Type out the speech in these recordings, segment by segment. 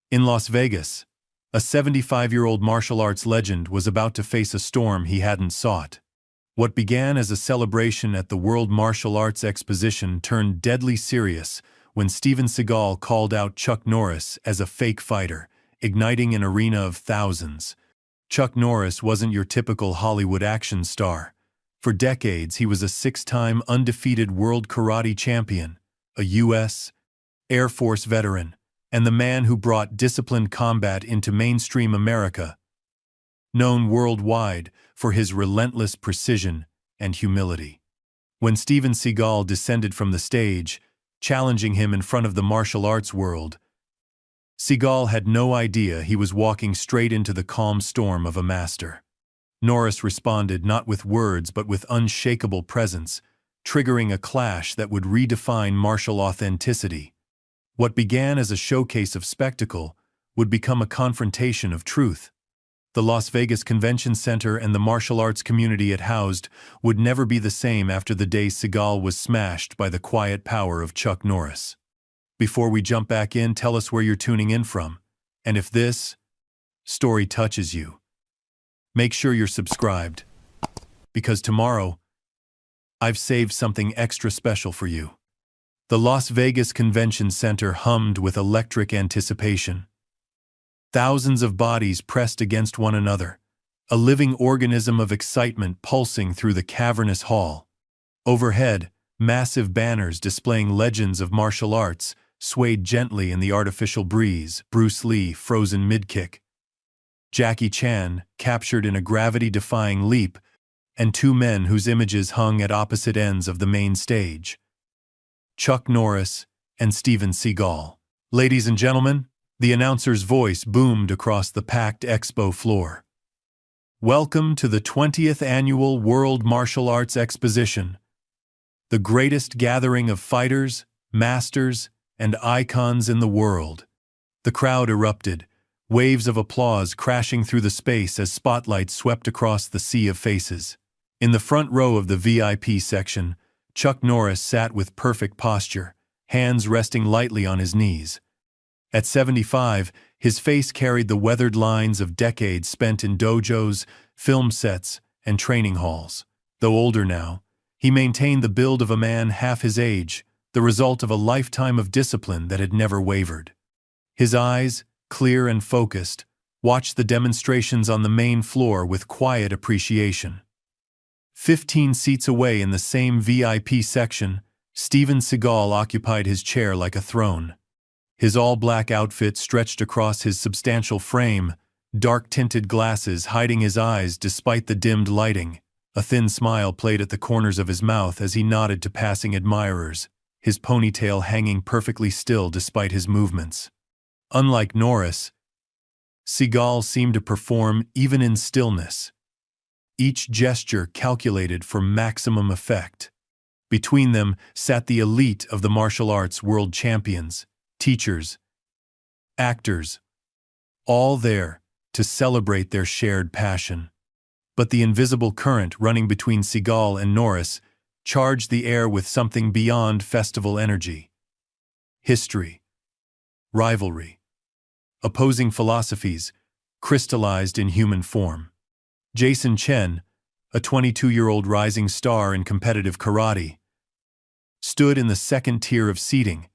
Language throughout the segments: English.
In Las Vegas, a 75-year-old martial arts legend was about to face a storm he hadn't sought. What began as a celebration at the World Martial Arts Exposition turned deadly serious when Steven Seagal called out Chuck Norris as a fake fighter, igniting an arena of thousands. Chuck Norris wasn't your typical Hollywood action star. For decades, he was a 6-time undefeated world karate champion, a U.S. Air Force veteran, and the man who brought disciplined combat into mainstream America, known worldwide for his relentless precision and humility. When Steven Seagal descended from the stage, challenging him in front of the martial arts world, Seagal had no idea he was walking straight into the calm storm of a master. Norris responded not with words but with unshakable presence, triggering a clash that would redefine martial authenticity. What began as a showcase of spectacle would become a confrontation of truth. The Las Vegas Convention Center and the martial arts community it housed would never be the same after the day Seagal was smashed by the quiet power of Chuck Norris. Before we jump back in, tell us where you're tuning in from, and if this story touches you, make sure you're subscribed, because tomorrow, I've saved something extra special for you. The Las Vegas Convention Center hummed with electric anticipation. Thousands of bodies pressed against one another, a living organism of excitement pulsing through the cavernous hall. Overhead, massive banners displaying legends of martial arts swayed gently in the artificial breeze. Bruce Lee frozen mid-kick, Jackie Chan captured in a gravity-defying leap, and two men whose images hung at opposite ends of the main stage, Chuck Norris and Steven Seagal. Ladies and gentlemen, the announcer's voice boomed across the packed expo floor. Welcome to the 20th Annual World Martial Arts Exposition, the greatest gathering of fighters, masters, and icons in the world. The crowd erupted, waves of applause crashing through the space as spotlights swept across the sea of faces. In the front row of the VIP section, Chuck Norris sat with perfect posture, hands resting lightly on his knees. At 75, his face carried the weathered lines of decades spent in dojos, film sets, and training halls. Though older now, he maintained the build of a man half his age, the result of a lifetime of discipline that had never wavered. His eyes, clear and focused, watched the demonstrations on the main floor with quiet appreciation. 15 seats away in the same VIP section, Steven Seagal occupied his chair like a throne. His all-black outfit stretched across his substantial frame, dark-tinted glasses hiding his eyes despite the dimmed lighting. A thin smile played at the corners of his mouth as he nodded to passing admirers, his ponytail hanging perfectly still despite his movements. Unlike Norris, Seagal seemed to perform even in stillness, each gesture calculated for maximum effect. Between them sat the elite of the martial arts world champions, teachers, actors, all there to celebrate their shared passion. But the invisible current running between Seagal and Norris charged the air with something beyond festival energy. History, rivalry, opposing philosophies crystallized in human form. Jason Chen, a 22-year-old rising star in competitive karate, stood in the second tier of seating,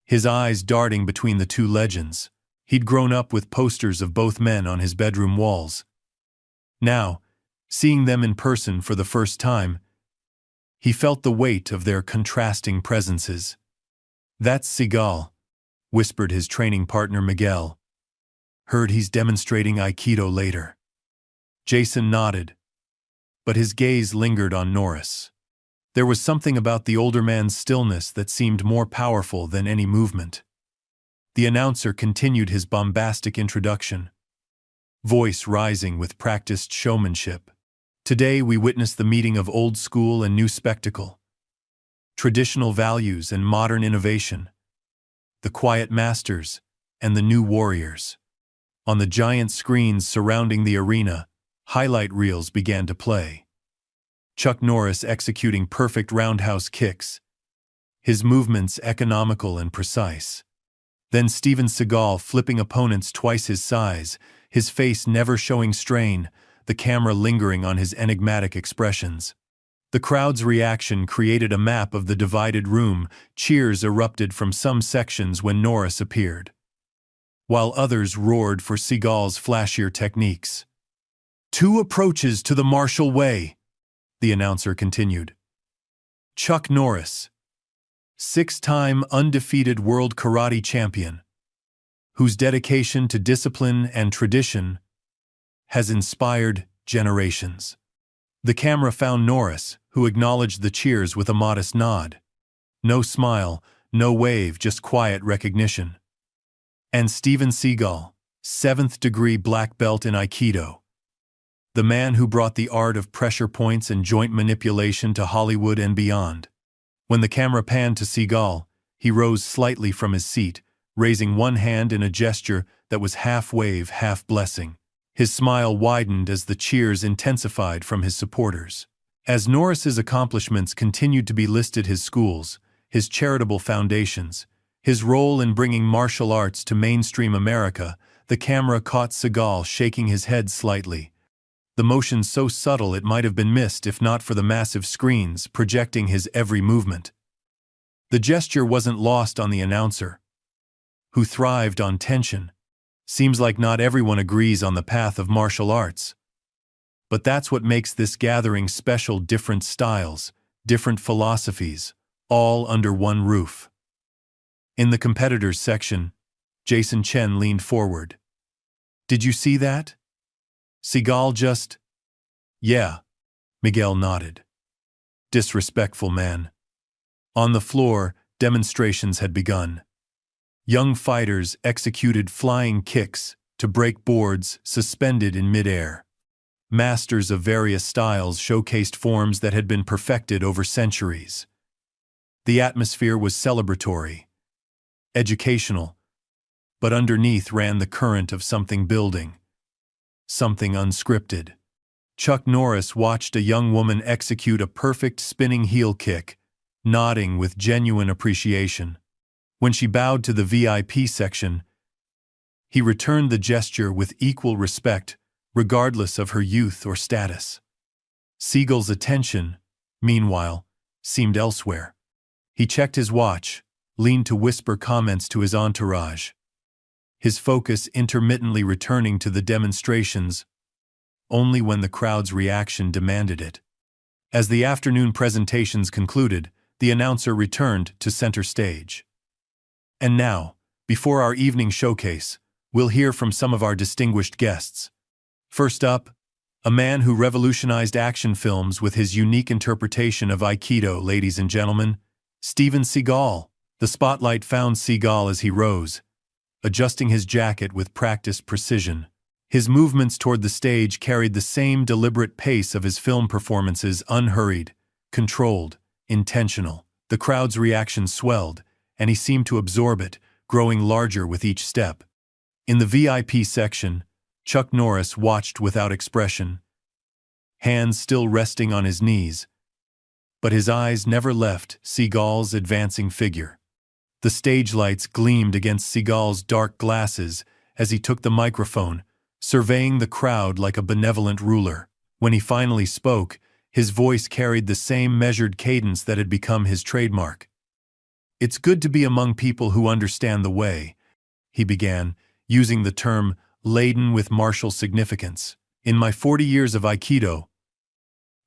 his eyes darting between the two legends. He'd grown up with posters of both men on his bedroom walls. Now, seeing them in person for the first time, he felt the weight of their contrasting presences. "That's Seagal," whispered his training partner Miguel. "Heard he's demonstrating Aikido later." Jason nodded, but his gaze lingered on Norris. There was something about the older man's stillness that seemed more powerful than any movement. The announcer continued his bombastic introduction, voice rising with practiced showmanship. "Today we witness the meeting of old school and new spectacle, traditional values and modern innovation, the quiet masters and the new warriors." On the giant screens surrounding the arena, highlight reels began to play. Chuck Norris executing perfect roundhouse kicks, his movements economical and precise. Then Steven Seagal flipping opponents twice his size, his face never showing strain, the camera lingering on his enigmatic expressions. The crowd's reaction created a map of the divided room. Cheers erupted from some sections when Norris appeared, while others roared for Seagal's flashier techniques. "Two approaches to the martial way," the announcer continued. Chuck Norris, six-time undefeated world karate champion, whose dedication to discipline and tradition has inspired generations. The camera found Norris, who acknowledged the cheers with a modest nod. No smile, no wave, just quiet recognition. And Steven Seagal, 7th-degree black belt in Aikido, the man who brought the art of pressure points and joint manipulation to Hollywood and beyond. When the camera panned to Seagal, he rose slightly from his seat, raising one hand in a gesture that was half wave, half blessing. His smile widened as the cheers intensified from his supporters. As Norris's accomplishments continued to be listed, his schools, his charitable foundations, his role in bringing martial arts to mainstream America, the camera caught Seagal shaking his head slightly. The motion so subtle it might have been missed if not for the massive screens projecting his every movement. The gesture wasn't lost on the announcer, who thrived on tension. Seems like not everyone agrees on the path of martial arts. But that's what makes this gathering special: different styles, different philosophies, all under one roof. In the competitors section, Jason Chen leaned forward. "Did you see that? Seagal just—" "Yeah," Miguel nodded. "Disrespectful man." On the floor, demonstrations had begun. Young fighters executed flying kicks to break boards suspended in midair. Masters of various styles showcased forms that had been perfected over centuries. The atmosphere was celebratory, educational, but underneath ran the current of something building, something unscripted. Chuck Norris watched a young woman execute a perfect spinning heel kick, nodding with genuine appreciation. When she bowed to the VIP section, he returned the gesture with equal respect, regardless of her youth or status. Seagal's attention, meanwhile, seemed elsewhere. He checked his watch, leaned to whisper comments to his entourage, his focus intermittently returning to the demonstrations only when the crowd's reaction demanded it. As the afternoon presentations concluded, the announcer returned to center stage. "And now, before our evening showcase, we'll hear from some of our distinguished guests. First up, a man who revolutionized action films with his unique interpretation of Aikido, ladies and gentlemen, Steven Seagal." The spotlight found Seagal as he rose, adjusting his jacket with practiced precision. His movements toward the stage carried the same deliberate pace of his film performances: unhurried, controlled, intentional. The crowd's reaction swelled, and he seemed to absorb it, growing larger with each step. In the VIP section, Chuck Norris watched without expression, hands still resting on his knees, but his eyes never left Seagal's advancing figure. The stage lights gleamed against Seagal's dark glasses as he took the microphone, surveying the crowd like a benevolent ruler. When he finally spoke, his voice carried the same measured cadence that had become his trademark. "It's good to be among people who understand the way," he began, using the term laden with martial significance. "In my 40 years of Aikido,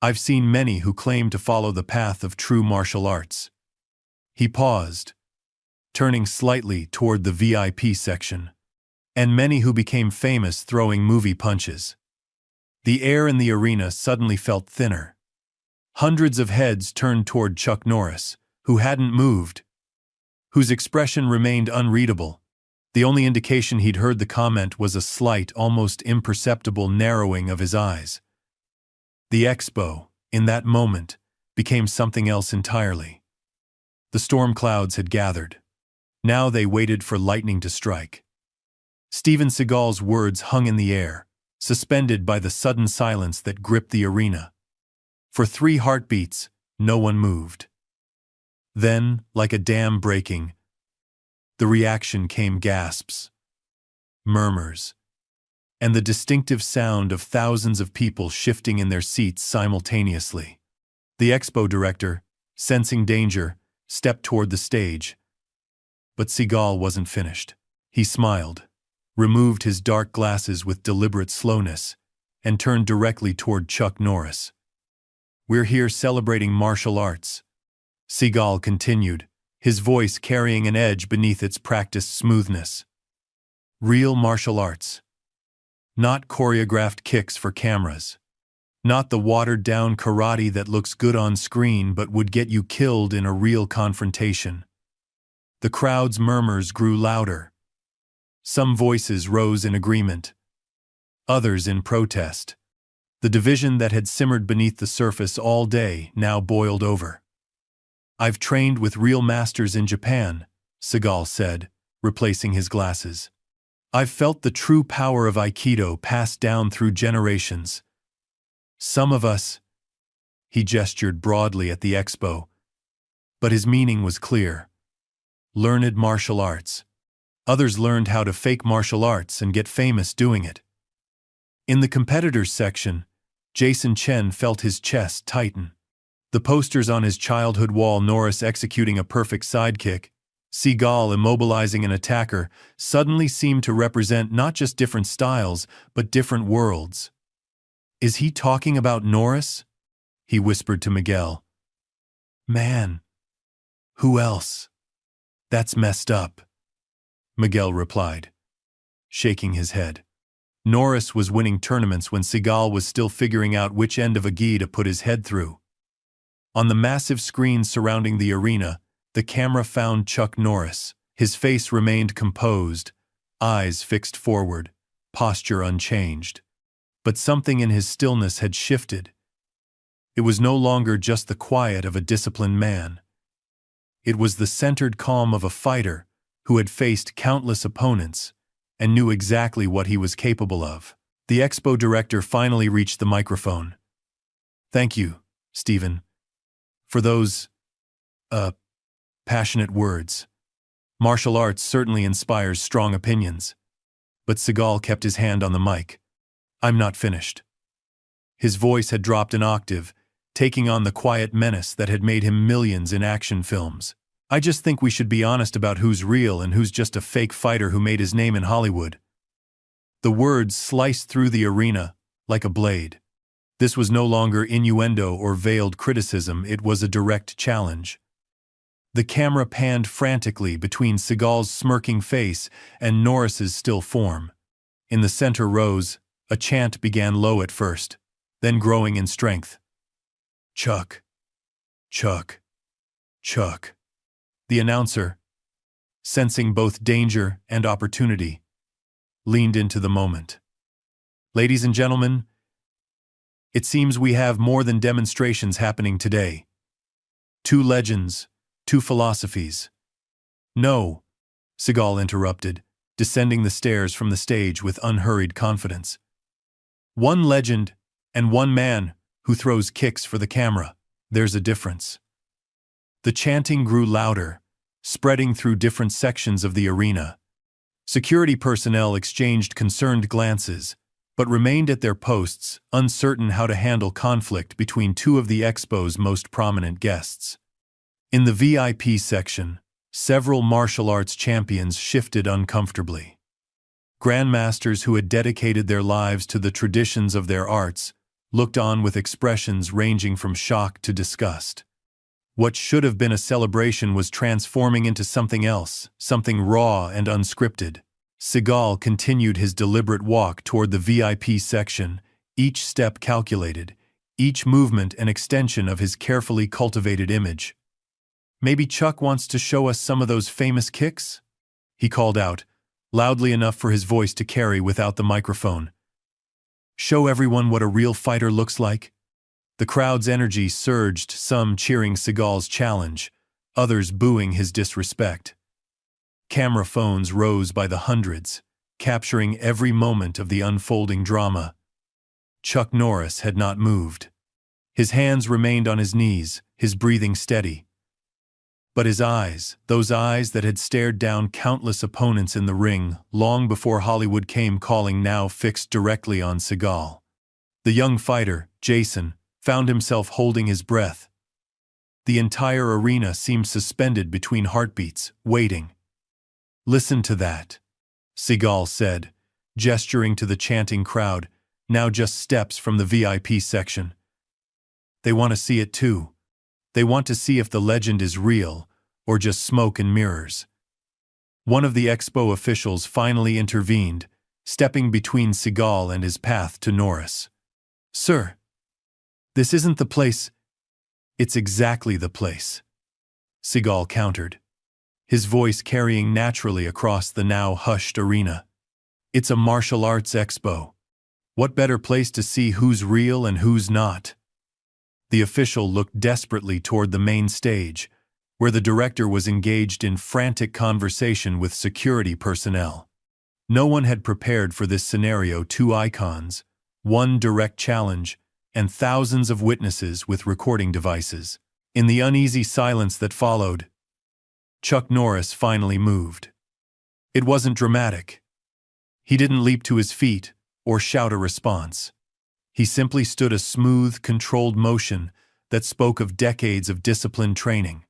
I've seen many who claim to follow the path of true martial arts." He paused, turning slightly toward the VIP section. "And many who became famous throwing movie punches." The air in the arena suddenly felt thinner. Hundreds of heads turned toward Chuck Norris, who hadn't moved, whose expression remained unreadable. The only indication he'd heard the comment was a slight, almost imperceptible narrowing of his eyes. The expo, in that moment, became something else entirely. The storm clouds had gathered. Now they waited for lightning to strike. Steven Seagal's words hung in the air, suspended by the sudden silence that gripped the arena. For 3 heartbeats, no one moved. Then, like a dam breaking, The reaction came gasps, murmurs, and the distinctive sound of thousands of people shifting in their seats simultaneously. The expo director, sensing danger, stepped toward the stage. But Seagal wasn't finished. He smiled, removed his dark glasses with deliberate slowness, and turned directly toward Chuck Norris. "We're here celebrating martial arts," Seagal continued, his voice carrying an edge beneath its practiced smoothness. "Real martial arts. Not choreographed kicks for cameras. Not the watered-down karate that looks good on screen but would get you killed in a real confrontation." The crowd's murmurs grew louder. Some voices rose in agreement, others in protest. The division that had simmered beneath the surface all day now boiled over. "I've trained with real masters in Japan," Seagal said, replacing his glasses. "I've felt the true power of Aikido passed down through generations. Some of us," he gestured broadly at the expo, but his meaning was clear, "learned martial arts. Others learned how to fake martial arts and get famous doing it." In the competitors section, Jason Chen felt his chest tighten. The posters on his childhood wall, Norris executing a perfect sidekick, Seagal immobilizing an attacker, suddenly seemed to represent not just different styles, but different worlds. "Is he talking about Norris?" he whispered to Miguel. "Man, who else? That's messed up," Miguel replied, shaking his head. Norris was winning tournaments when Seagal was still figuring out which end of a gi to put his head through. On the massive screen surrounding the arena, the camera found Chuck Norris. His face remained composed, eyes fixed forward, posture unchanged. But something in his stillness had shifted. It was no longer just the quiet of a disciplined man. It was the centered calm of a fighter who had faced countless opponents and knew exactly what he was capable of. The expo director finally reached the microphone. "Thank you, Stephen, for those, passionate words. Martial arts certainly inspires strong opinions." But Seagal kept his hand on the mic. "I'm not finished." His voice had dropped an octave, taking on the quiet menace that had made him millions in action films. "I just think we should be honest about who's real and who's just a fake fighter who made his name in Hollywood." The words sliced through the arena like a blade. This was no longer innuendo or veiled criticism, it was a direct challenge. The camera panned frantically between Seagal's smirking face and Norris's still form. In the center rows, a chant began low at first, then growing in strength. "Chuck, Chuck, Chuck." The announcer, sensing both danger and opportunity, leaned into the moment. "Ladies and gentlemen, it seems we have more than demonstrations happening today. Two legends, two philosophies." "No," Seagal interrupted, descending the stairs from the stage with unhurried confidence. "One legend and one man who throws kicks for the camera. There's a difference." The chanting grew louder, spreading through different sections of the arena. Security personnel exchanged concerned glances, but remained at their posts, uncertain how to handle conflict between two of the expo's most prominent guests. In the VIP section, several martial arts champions shifted uncomfortably. Grandmasters who had dedicated their lives to the traditions of their arts looked on with expressions ranging from shock to disgust. What should have been a celebration was transforming into something else, something raw and unscripted. Seagal continued his deliberate walk toward the VIP section, each step calculated, each movement an extension of his carefully cultivated image. "Maybe Chuck wants to show us some of those famous kicks?" he called out, loudly enough for his voice to carry without the microphone. "Show everyone what a real fighter looks like?" The crowd's energy surged, some cheering Seagal's challenge, others booing his disrespect. Camera phones rose by the hundreds, capturing every moment of the unfolding drama. Chuck Norris had not moved. His hands remained on his knees, his breathing steady. But his eyes, those eyes that had stared down countless opponents in the ring long before Hollywood came calling, now fixed directly on Seagal. The young fighter, Jason, found himself holding his breath. The entire arena seemed suspended between heartbeats, waiting. "Listen to that," Seagal said, gesturing to the chanting crowd, now just steps from the VIP section. "They want to see it too. They want to see if the legend is real, or just smoke and mirrors." One of the expo officials finally intervened, stepping between Seagal and his path to Norris. "Sir, this isn't the place." "It's exactly the place," Seagal countered, his voice carrying naturally across the now hushed arena. "It's a martial arts expo. What better place to see who's real and who's not?" The official looked desperately toward the main stage, where the director was engaged in frantic conversation with security personnel. No one had prepared for this scenario: two icons, one direct challenge, and thousands of witnesses with recording devices. In the uneasy silence that followed, Chuck Norris finally moved. It wasn't dramatic. He didn't leap to his feet or shout a response. He simply stood, a smooth, controlled motion that spoke of decades of disciplined training.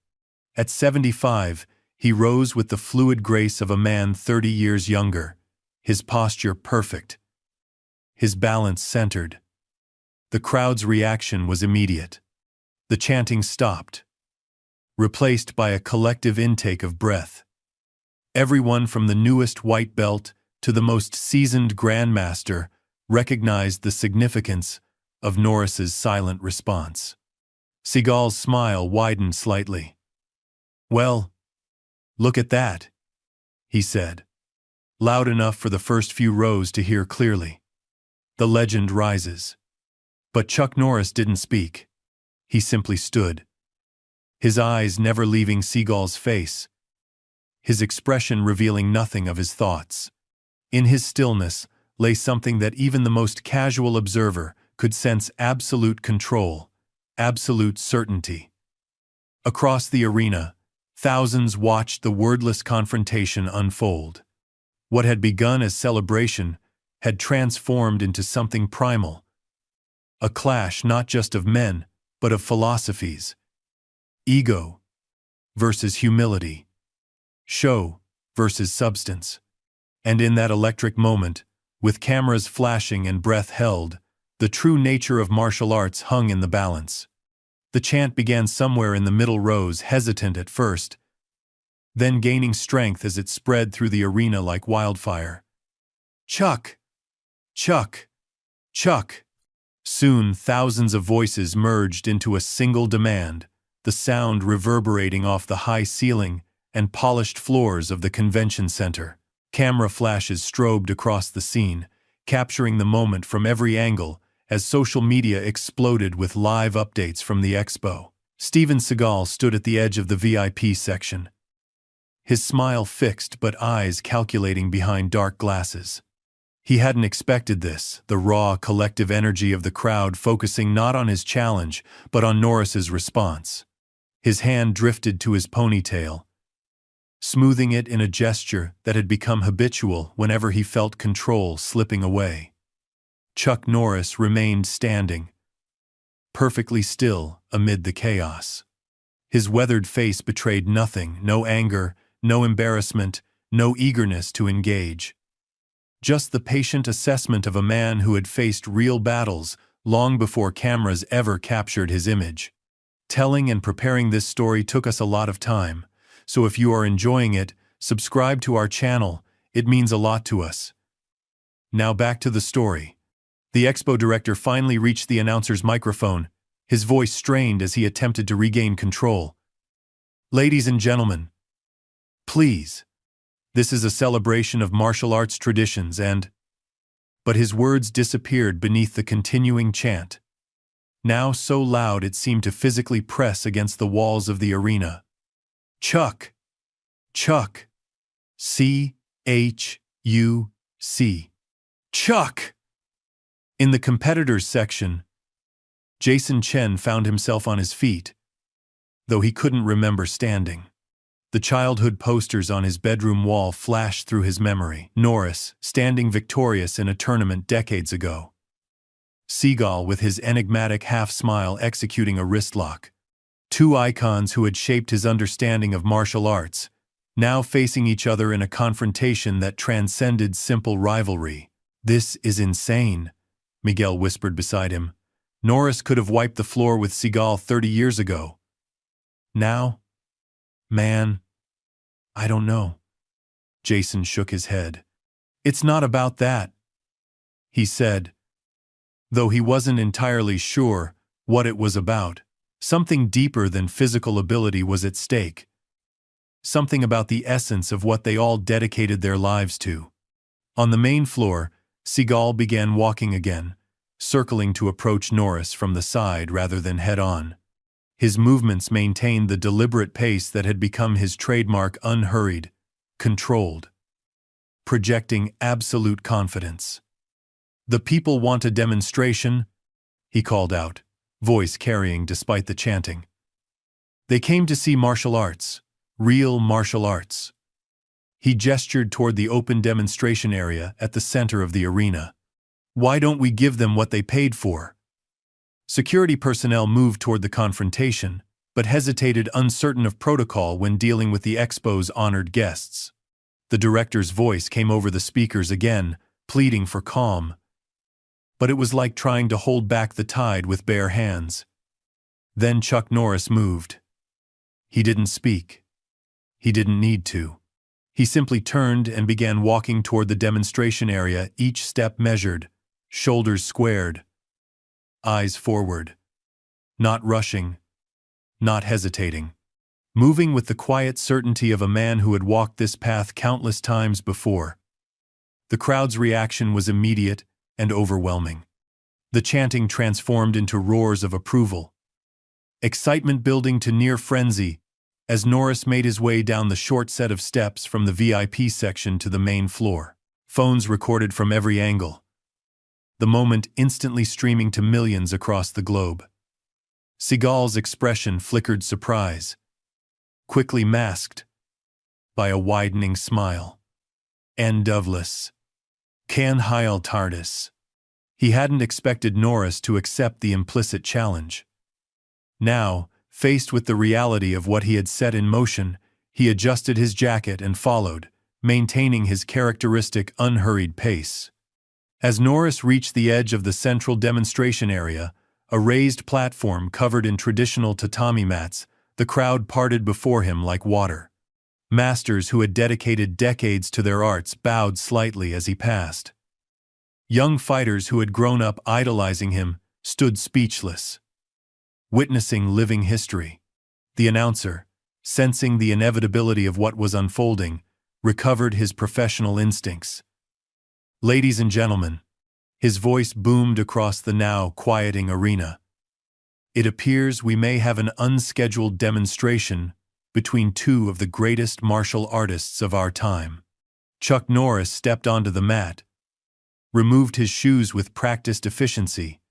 At 75, he rose with the fluid grace of a man 30 years younger, his posture perfect, his balance centered. The crowd's reaction was immediate. The chanting stopped, replaced by a collective intake of breath. Everyone from the newest white belt to the most seasoned grandmaster recognized the significance of Norris's silent response. Seagal's smile widened slightly. "Well, look at that," he said, loud enough for the first few rows to hear clearly. "The legend rises." But Chuck Norris didn't speak. He simply stood, his eyes never leaving Seagal's face, his expression revealing nothing of his thoughts. In his stillness lay something that even the most casual observer could sense: absolute control, absolute certainty. Across the arena, thousands watched the wordless confrontation unfold. What had begun as celebration had transformed into something primal. A clash not just of men, but of philosophies. Ego versus humility. Show versus substance. And in that electric moment, with cameras flashing and breath held, the true nature of martial arts hung in the balance. The chant began somewhere in the middle rows, hesitant at first, then gaining strength as it spread through the arena like wildfire. "Chuck! Chuck! Chuck!" Soon thousands of voices merged into a single demand, the sound reverberating off the high ceiling and polished floors of the convention center. Camera flashes strobed across the scene, capturing the moment from every angle as social media exploded with live updates from the expo. Steven Seagal stood at the edge of the VIP section, his smile fixed but eyes calculating behind dark glasses. He hadn't expected this, the raw, collective energy of the crowd focusing not on his challenge, but on Norris's response. His hand drifted to his ponytail, smoothing it in a gesture that had become habitual whenever he felt control slipping away. Chuck Norris remained standing, perfectly still amid the chaos. His weathered face betrayed nothing: no anger, no embarrassment, no eagerness to engage. Just the patient assessment of a man who had faced real battles long before cameras ever captured his image. Telling and preparing this story took us a lot of time, so if you are enjoying it, subscribe to our channel. It means a lot to us. Now back to the story. The expo director finally reached the announcer's microphone, his voice strained as he attempted to regain control. "Ladies and gentlemen, please. This is a celebration of martial arts traditions and—" But his words disappeared beneath the continuing chant, now so loud it seemed to physically press against the walls of the arena. "Chuck! Chuck! C-H-U-C! Chuck!" In the competitors section, Jason Chen found himself on his feet, though he couldn't remember standing. The childhood posters on his bedroom wall flashed through his memory. Norris, standing victorious in a tournament decades ago. Seagal with his enigmatic half-smile executing a wrist lock. Two icons who had shaped his understanding of martial arts, now facing each other in a confrontation that transcended simple rivalry. "This is insane," Miguel whispered beside him. "Norris could have wiped the floor with Seagal 30 years ago. Now? Man, I don't know." Jason shook his head. "It's not about that," he said, though he wasn't entirely sure what it was about. Something deeper than physical ability was at stake. Something about the essence of what they all dedicated their lives to. On the main floor, Seagal began walking again, circling to approach Norris from the side rather than head-on. His movements maintained the deliberate pace that had become his trademark: unhurried, controlled, projecting absolute confidence. "The people want a demonstration," he called out, voice carrying despite the chanting. "They came to see martial arts, real martial arts." He gestured toward the open demonstration area at the center of the arena. "Why don't we give them what they paid for?" Security personnel moved toward the confrontation, but hesitated, uncertain of protocol when dealing with the expo's honored guests. The director's voice came over the speakers again, pleading for calm. But it was like trying to hold back the tide with bare hands. Then Chuck Norris moved. He didn't speak. He didn't need to. He simply turned and began walking toward the demonstration area, each step measured, shoulders squared, eyes forward. Not rushing, not hesitating. Moving with the quiet certainty of a man who had walked this path countless times before. The crowd's reaction was immediate and overwhelming. The chanting transformed into roars of approval. Excitement building to near frenzy as Norris made his way down the short set of steps from the VIP section to the main floor. Phones recorded from every angle. The moment instantly streaming to millions across the globe. Seagal's expression flickered surprise, quickly masked by a widening smile. Endovless. Can Heil Tardis. He hadn't expected Norris to accept the implicit challenge. Now, faced with the reality of what he had set in motion, he adjusted his jacket and followed, maintaining his characteristic unhurried pace. As Norris reached the edge of the central demonstration area, a raised platform covered in traditional tatami mats, the crowd parted before him like water. Masters who had dedicated decades to their arts bowed slightly as he passed. Young fighters who had grown up idolizing him stood speechless, witnessing living history. The announcer, sensing the inevitability of what was unfolding, recovered his professional instincts. "Ladies and gentlemen," his voice boomed across the now quieting arena. "It appears we may have an unscheduled demonstration between two of the greatest martial artists of our time." Chuck Norris stepped onto the mat, removed his shoes with practiced efficiency,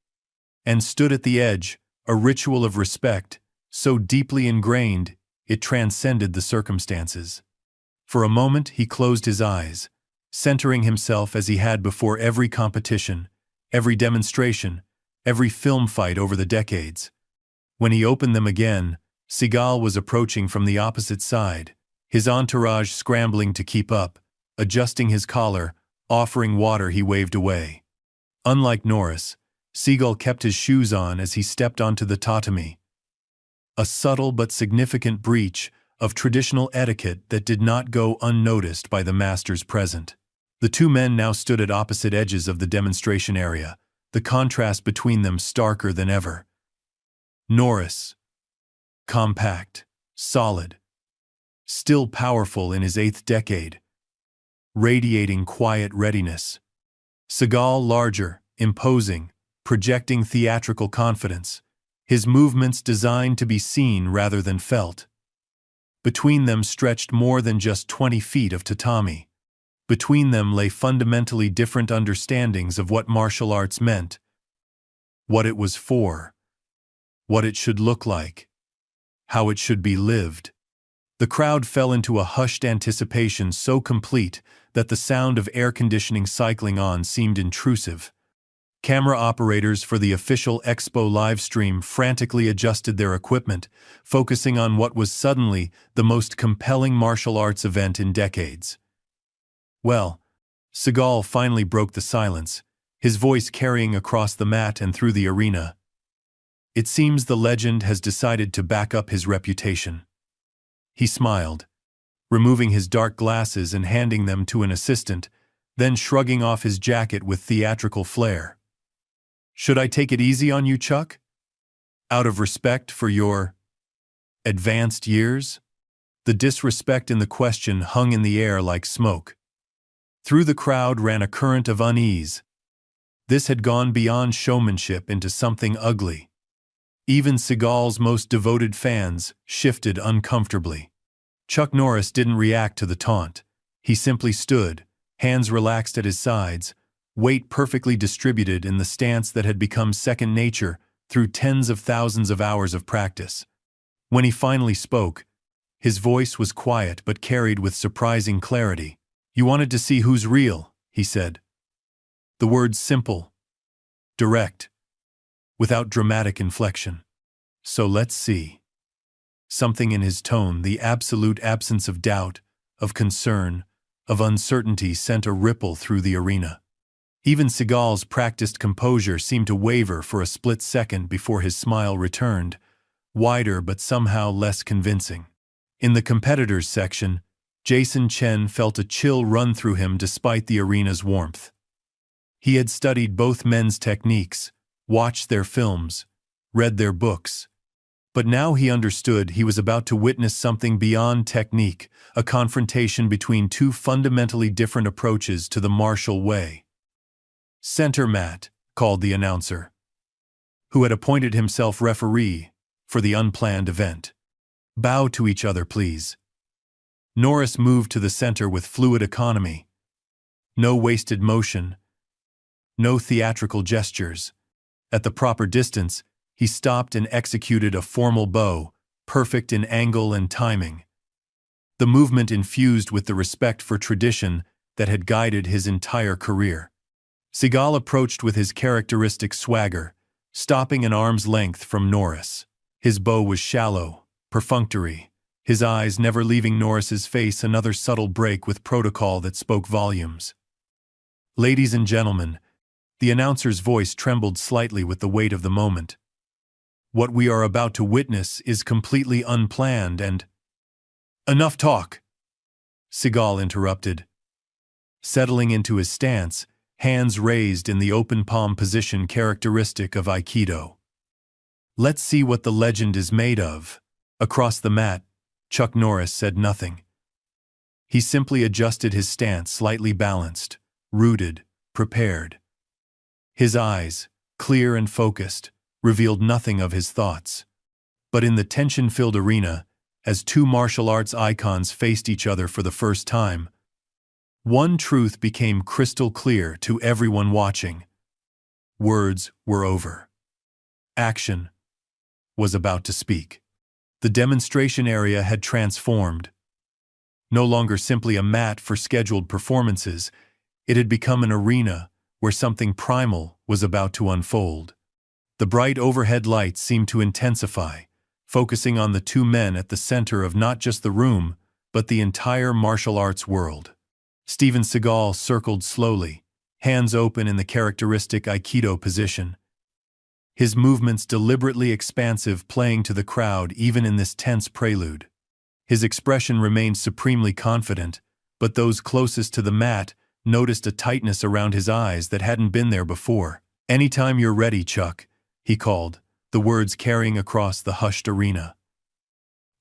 and stood at the edge, a ritual of respect so deeply ingrained it transcended the circumstances. For a moment he closed his eyes, centering himself as he had before every competition, every demonstration, every film fight over the decades. When he opened them again, Seagal was approaching from the opposite side, his entourage scrambling to keep up, adjusting his collar, offering water he waved away. Unlike Norris, Seagal kept his shoes on as he stepped onto the tatami. A subtle but significant breach of traditional etiquette that did not go unnoticed by the masters present. The two men now stood at opposite edges of the demonstration area, the contrast between them starker than ever. Norris, compact, solid, still powerful in his 8th decade, radiating quiet readiness. Seagal larger, imposing, projecting theatrical confidence, his movements designed to be seen rather than felt. Between them stretched more than just 20 feet of tatami. Between them lay fundamentally different understandings of what martial arts meant, what it was for, what it should look like, how it should be lived. The crowd fell into a hushed anticipation so complete that the sound of air conditioning cycling on seemed intrusive. Camera operators for the official Expo livestream frantically adjusted their equipment, focusing on what was suddenly the most compelling martial arts event in decades. Well, Seagal finally broke the silence, his voice carrying across the mat and through the arena. It seems the legend has decided to back up his reputation. He smiled, removing his dark glasses and handing them to an assistant, then shrugging off his jacket with theatrical flair. Should I take it easy on you, Chuck? Out of respect for your advanced years? The disrespect in the question hung in the air like smoke. Through the crowd ran a current of unease. This had gone beyond showmanship into something ugly. Even Seagal's most devoted fans shifted uncomfortably. Chuck Norris didn't react to the taunt. He simply stood, hands relaxed at his sides, weight perfectly distributed in the stance that had become second nature through tens of thousands of hours of practice. When he finally spoke, his voice was quiet but carried with surprising clarity. "You wanted to see who's real," he said. The words simple, direct, without dramatic inflection. "So let's see." Something in his tone, the absolute absence of doubt, of concern, of uncertainty, sent a ripple through the arena. Even Seagal's practiced composure seemed to waver for a split second before his smile returned, wider but somehow less convincing. In the competitors section, Jason Chen felt a chill run through him despite the arena's warmth. He had studied both men's techniques, watched their films, read their books. But now he understood he was about to witness something beyond technique, a confrontation between two fundamentally different approaches to the martial way. "Center mat," called the announcer, who had appointed himself referee for the unplanned event. "Bow to each other, please." Norris moved to the center with fluid economy. No wasted motion, no theatrical gestures. At the proper distance, he stopped and executed a formal bow, perfect in angle and timing. The movement infused with the respect for tradition that had guided his entire career. Seagal approached with his characteristic swagger, stopping an arm's length from Norris. His bow was shallow, perfunctory, his eyes never leaving Norris's face, another subtle break with protocol that spoke volumes. "Ladies and gentlemen," the announcer's voice trembled slightly with the weight of the moment. "What we are about to witness is completely unplanned and—" "Enough talk!" Seagal interrupted. Settling into his stance, hands raised in the open palm position characteristic of Aikido. "Let's see what the legend is made of." Across the mat, Chuck Norris said nothing. He simply adjusted his stance, slightly balanced, rooted, prepared. His eyes, clear and focused, revealed nothing of his thoughts. But in the tension-filled arena, as two martial arts icons faced each other for the first time, one truth became crystal clear to everyone watching. Words were over. Action was about to speak. The demonstration area had transformed. No longer simply a mat for scheduled performances, it had become an arena where something primal was about to unfold. The bright overhead lights seemed to intensify, focusing on the two men at the center of not just the room, but the entire martial arts world. Steven Seagal circled slowly, hands open in the characteristic Aikido position. His movements deliberately expansive, playing to the crowd even in this tense prelude. His expression remained supremely confident, but those closest to the mat noticed a tightness around his eyes that hadn't been there before. "Anytime you're ready, Chuck," he called, the words carrying across the hushed arena.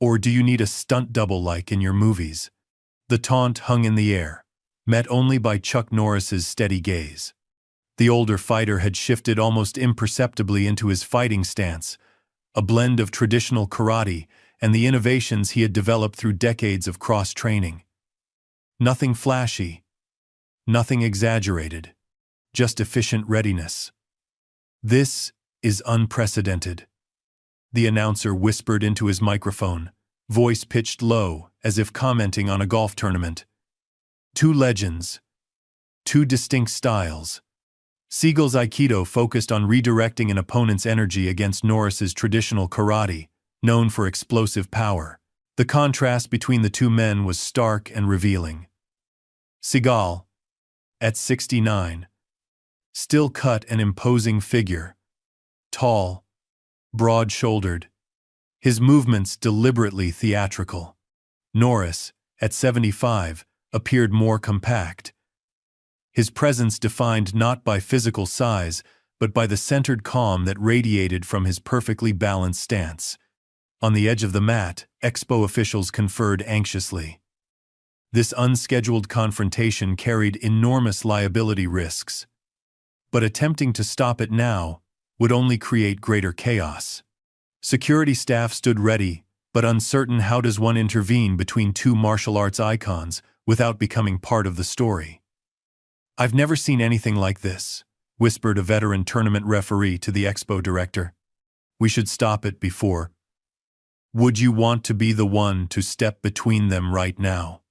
"Or do you need a stunt double like in your movies?" The taunt hung in the air, met only by Chuck Norris's steady gaze. The older fighter had shifted almost imperceptibly into his fighting stance, a blend of traditional karate and the innovations he had developed through decades of cross-training. Nothing flashy, nothing exaggerated, just efficient readiness. "This is unprecedented," the announcer whispered into his microphone, voice pitched low, as if commenting on a golf tournament. Two legends. Two distinct styles. Seagal's Aikido focused on redirecting an opponent's energy against Norris's traditional karate, known for explosive power. The contrast between the two men was stark and revealing. Seagal, at 69, still cut and imposing figure, tall, broad-shouldered, his movements deliberately theatrical. Norris, at 75, appeared more compact, his presence defined not by physical size, but by the centered calm that radiated from his perfectly balanced stance. On the edge of the mat, Expo officials conferred anxiously. This unscheduled confrontation carried enormous liability risks. But attempting to stop it now would only create greater chaos. Security staff stood ready, but uncertain how does one intervene between two martial arts icons without becoming part of the story. "I've never seen anything like this," whispered a veteran tournament referee to the Expo director. "We should stop it before." "Would you want to be the one to step between them right now?"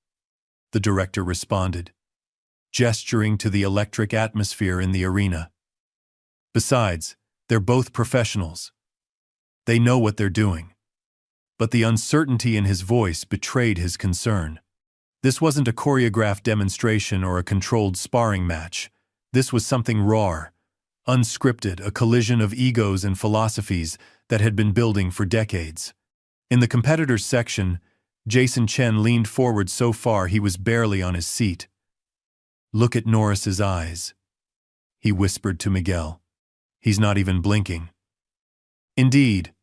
the director responded, gesturing to the electric atmosphere in the arena. "Besides, they're both professionals. They know what they're doing." But the uncertainty in his voice betrayed his concern. This wasn't a choreographed demonstration or a controlled sparring match. This was something raw, unscripted, a collision of egos and philosophies that had been building for decades. In the competitors section, Jason Chen leaned forward so far he was barely on his seat. "Look at Norris's eyes," he whispered to Miguel. "He's not even blinking." Indeed,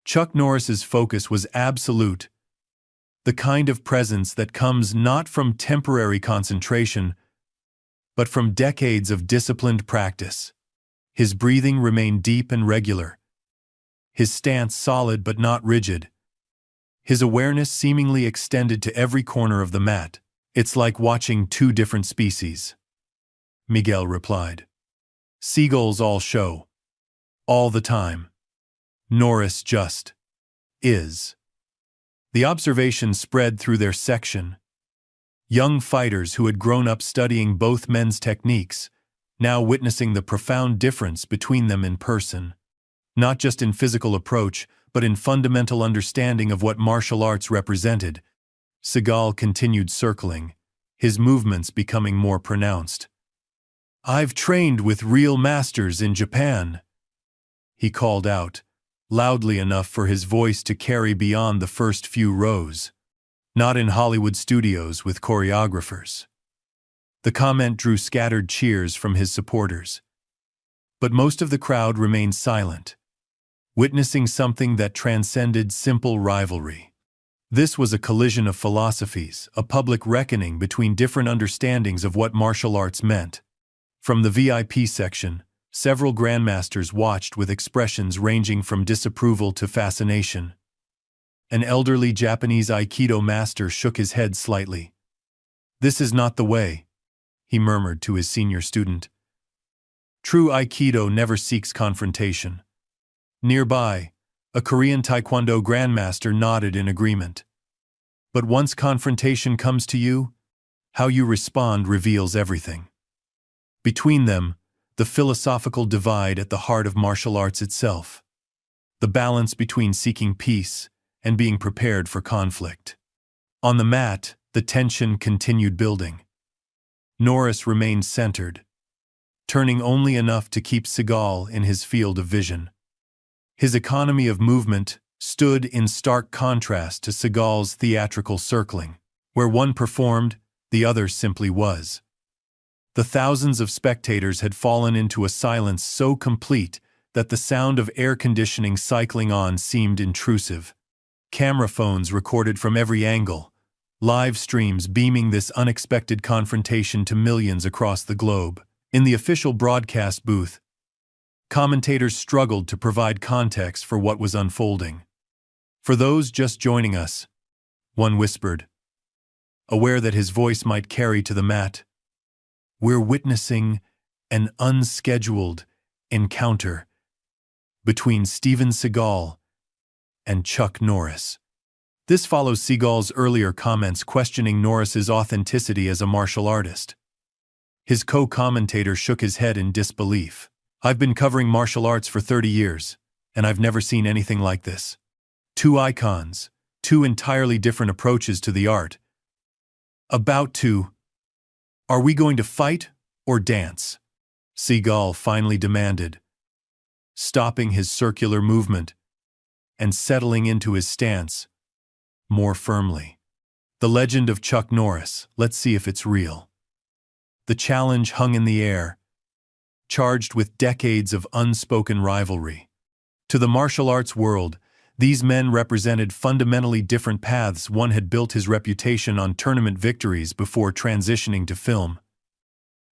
Chuck Norris's focus was absolute, the kind of presence that comes not from temporary concentration, but from decades of disciplined practice. His breathing remained deep and regular, his stance solid but not rigid, his awareness seemingly extended to every corner of the mat. "It's like watching two different species," Miguel replied. "Seagulls all show, all the time. Norris just is." The observation spread through their section. Young fighters who had grown up studying both men's techniques, now witnessing the profound difference between them in person. Not just in physical approach, but in fundamental understanding of what martial arts represented. Seagal continued circling, his movements becoming more pronounced. "I've trained with real masters in Japan," he called out, loudly enough for his voice to carry beyond the first few rows. "Not in Hollywood studios with choreographers." The comment drew scattered cheers from his supporters. But most of the crowd remained silent, witnessing something that transcended simple rivalry. This was a collision of philosophies, a public reckoning between different understandings of what martial arts meant. From the VIP section, several grandmasters watched with expressions ranging from disapproval to fascination. An elderly Japanese Aikido master shook his head slightly. "This is not the way," he murmured to his senior student. "True Aikido never seeks confrontation." Nearby, a Korean Taekwondo grandmaster nodded in agreement. "But once confrontation comes to you, how you respond reveals everything." Between them, the philosophical divide at the heart of martial arts itself. The balance between seeking peace and being prepared for conflict. On the mat, the tension continued building. Norris remained centered, turning only enough to keep Seagal in his field of vision. His economy of movement stood in stark contrast to Seagal's theatrical circling. Where one performed, the other simply was. The thousands of spectators had fallen into a silence so complete that the sound of air conditioning cycling on seemed intrusive. Camera phones recorded from every angle, live streams beaming this unexpected confrontation to millions across the globe. In the official broadcast booth, commentators struggled to provide context for what was unfolding. "For those just joining us," one whispered, aware that his voice might carry to the mat, "we're witnessing an unscheduled encounter between Steven Seagal and Chuck Norris." This follows Seagal's earlier comments questioning Norris's authenticity as a martial artist. His co-commentator shook his head in disbelief. "I've been covering martial arts for 30 years, and I've never seen anything like this. Two icons, two entirely different approaches to the art. Are we going to fight or dance?" Seagal finally demanded, stopping his circular movement and settling into his stance more firmly. "The legend of Chuck Norris, let's see if it's real." The challenge hung in the air, charged with decades of unspoken rivalry. To the martial arts world, these men represented fundamentally different paths. One had built his reputation on tournament victories before transitioning to film,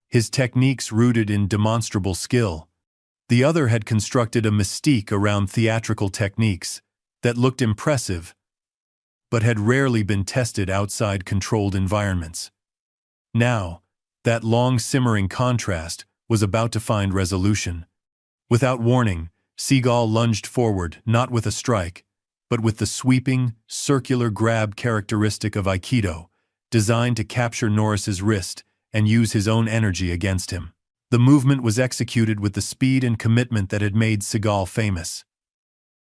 his techniques rooted in demonstrable skill. The other had constructed a mystique around theatrical techniques that looked impressive, but had rarely been tested outside controlled environments. Now, that long simmering contrast was about to find resolution. Without warning, Seagal lunged forward, not with a strike, but with the sweeping, circular grab characteristic of Aikido, designed to capture Norris's wrist and use his own energy against him. The movement was executed with the speed and commitment that had made Seagal famous,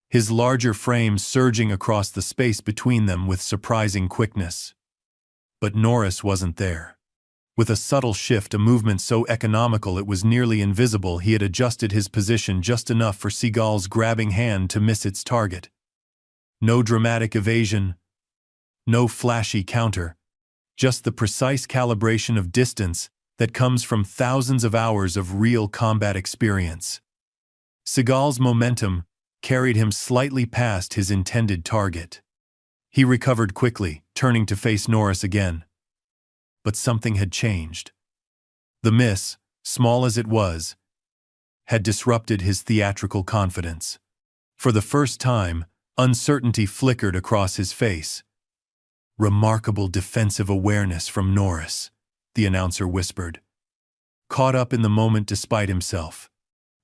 his larger frame surging across the space between them with surprising quickness. But Norris wasn't there. With a subtle shift, a movement so economical it was nearly invisible, he had adjusted his position just enough for Seagal's grabbing hand to miss its target. No dramatic evasion, no flashy counter, just the precise calibration of distance that comes from thousands of hours of real combat experience. Seagal's momentum carried him slightly past his intended target. He recovered quickly, turning to face Norris again. But something had changed. The miss, small as it was, had disrupted his theatrical confidence. For the first time, uncertainty flickered across his face. "Remarkable defensive awareness from Norris," the announcer whispered. Caught up in the moment despite himself.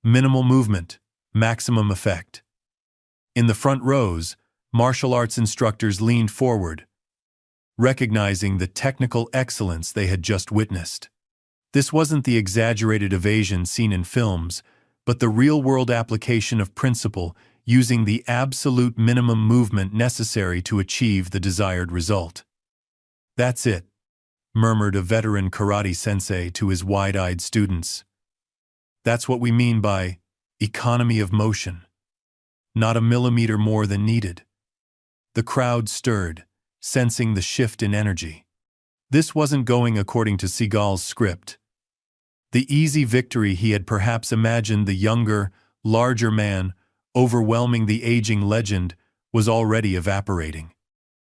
Minimal movement, maximum effect. In the front rows, martial arts instructors leaned forward, recognizing the technical excellence they had just witnessed. This wasn't the exaggerated evasion seen in films, but the real-world application of principle using the absolute minimum movement necessary to achieve the desired result. "That's it," murmured a veteran karate sensei to his wide-eyed students. "That's what we mean by economy of motion. Not a millimeter more than needed." The crowd stirred, sensing the shift in energy. This wasn't going according to Seagal's script. The easy victory he had perhaps imagined, the younger, larger man overwhelming the aging legend, was already evaporating.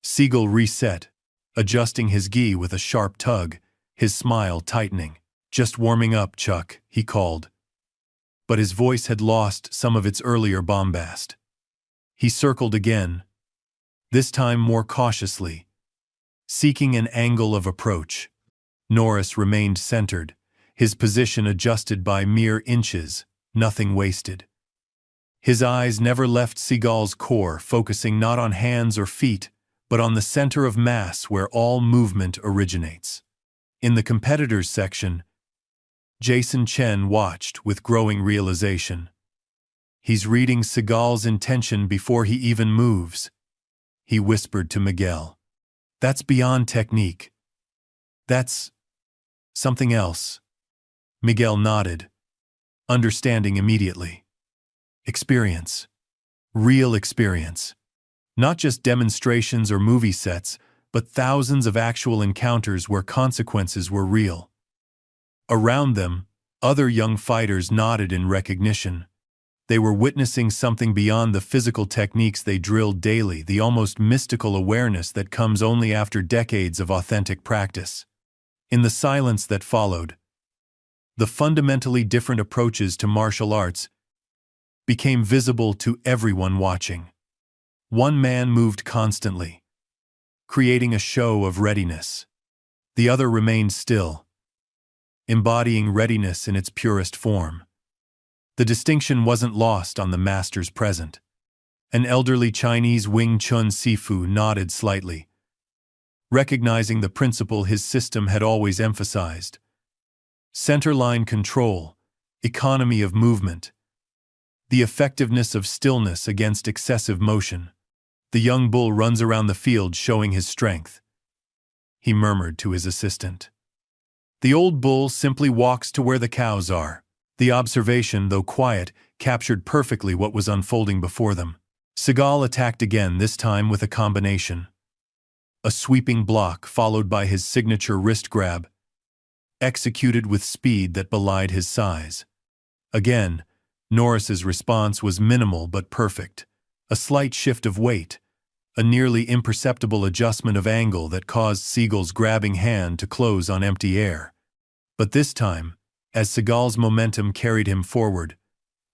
Seagal reset, adjusting his gi with a sharp tug, his smile tightening. "Just warming up, Chuck," he called. But his voice had lost some of its earlier bombast. He circled again, this time more cautiously, seeking an angle of approach. Norris remained centered, his position adjusted by mere inches, nothing wasted. His eyes never left Seagal's core, focusing not on hands or feet, but on the center of mass where all movement originates. In the competitors section, Jason Chen watched with growing realization. "He's reading Seagal's intention before he even moves," he whispered to Miguel. "That's beyond technique. That's something else." Miguel nodded, understanding immediately. Experience. Real experience. Not just demonstrations or movie sets, but thousands of actual encounters where consequences were real. Around them, other young fighters nodded in recognition. They were witnessing something beyond the physical techniques they drilled daily, the almost mystical awareness that comes only after decades of authentic practice. In the silence that followed, the fundamentally different approaches to martial arts became visible to everyone watching. One man moved constantly, creating a show of readiness. The other remained still, embodying readiness in its purest form. The distinction wasn't lost on the masters present. An elderly Chinese Wing Chun Sifu nodded slightly, recognizing the principle his system had always emphasized. Center-line control, economy of movement, the effectiveness of stillness against excessive motion. The young bull runs around the field showing his strength, he murmured to his assistant. The old bull simply walks to where the cows are. The observation, though quiet, captured perfectly what was unfolding before them. Seagal attacked again, this time with a combination. A sweeping block followed by his signature wrist grab, executed with speed that belied his size. Again, Norris's response was minimal but perfect. A slight shift of weight, a nearly imperceptible adjustment of angle that caused Seagal's grabbing hand to close on empty air. But this time, as Seagal's momentum carried him forward,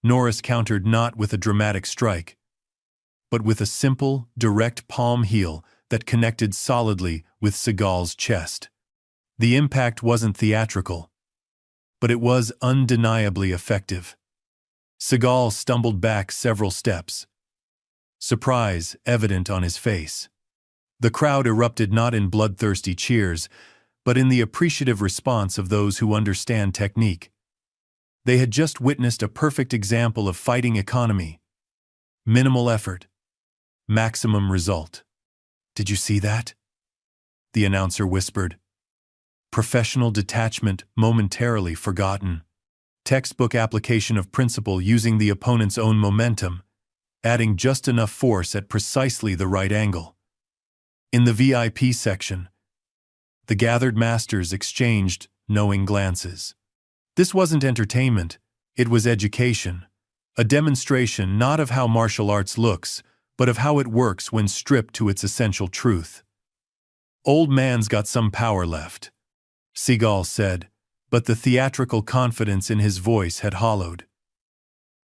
Norris countered not with a dramatic strike, but with a simple, direct palm heel that connected solidly with Seagal's chest. The impact wasn't theatrical, but it was undeniably effective. Seagal stumbled back several steps, surprise evident on his face. The crowd erupted not in bloodthirsty cheers, but in the appreciative response of those who understand technique. They had just witnessed a perfect example of fighting economy. Minimal effort, maximum result. "Did you see that?" the announcer whispered. Professional detachment momentarily forgotten. Textbook application of principle using the opponent's own momentum, adding just enough force at precisely the right angle. In the VIP section, the gathered masters exchanged knowing glances. This wasn't entertainment, it was education, a demonstration not of how martial arts looks, but of how it works when stripped to its essential truth. "Old man's got some power left," Seagal said, but the theatrical confidence in his voice had hollowed.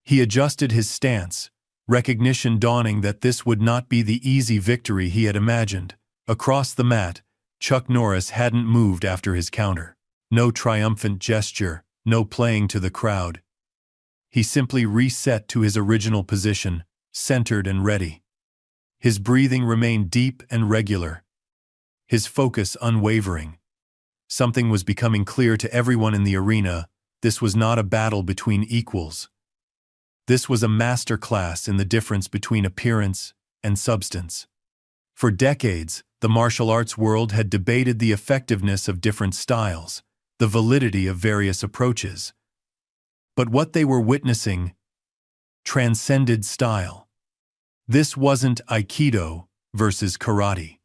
He adjusted his stance, recognition dawning that this would not be the easy victory he had imagined. Across the mat, Chuck Norris hadn't moved after his counter. No triumphant gesture, no playing to the crowd. He simply reset to his original position, centered and ready. His breathing remained deep and regular, his focus unwavering. Something was becoming clear to everyone in the arena. This was not a battle between equals. This was a master class in the difference between appearance and substance. For decades, the martial arts world had debated the effectiveness of different styles, the validity of various approaches. But what they were witnessing transcended style. This wasn't Aikido versus karate.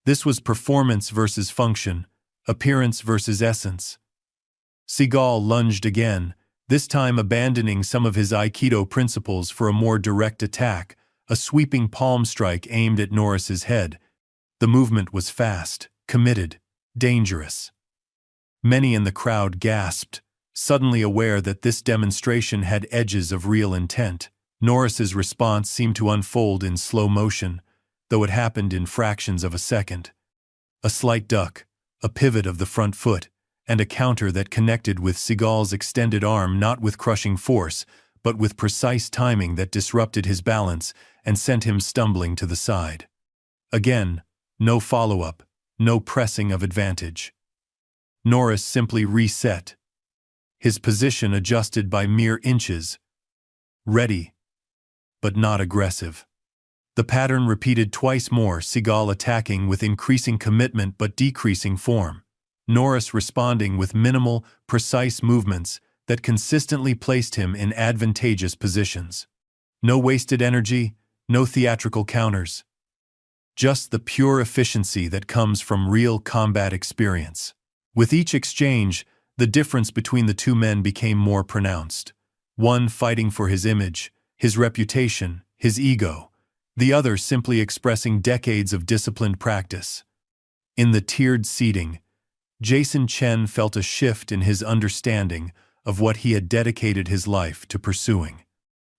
This was performance versus function, appearance versus essence. Seagal lunged again, this time abandoning some of his Aikido principles for a more direct attack, a sweeping palm strike aimed at Norris's head. The movement was fast, committed, dangerous. Many in the crowd gasped, suddenly aware that this demonstration had edges of real intent. Norris's response seemed to unfold in slow motion, though it happened in fractions of a second. A slight duck, a pivot of the front foot, and a counter that connected with Seagal's extended arm, not with crushing force, but with precise timing that disrupted his balance and sent him stumbling to the side. Again, no follow-up, no pressing of advantage. Norris simply reset, his position adjusted by mere inches. Ready, but not aggressive. The pattern repeated twice more, Seagal attacking with increasing commitment but decreasing form. Norris responding with minimal, precise movements that consistently placed him in advantageous positions. No wasted energy, no theatrical counters. Just the pure efficiency that comes from real combat experience. With each exchange, the difference between the two men became more pronounced. One fighting for his image, his reputation, his ego. The other simply expressing decades of disciplined practice. In the tiered seating, Jason Chen felt a shift in his understanding of what he had dedicated his life to pursuing.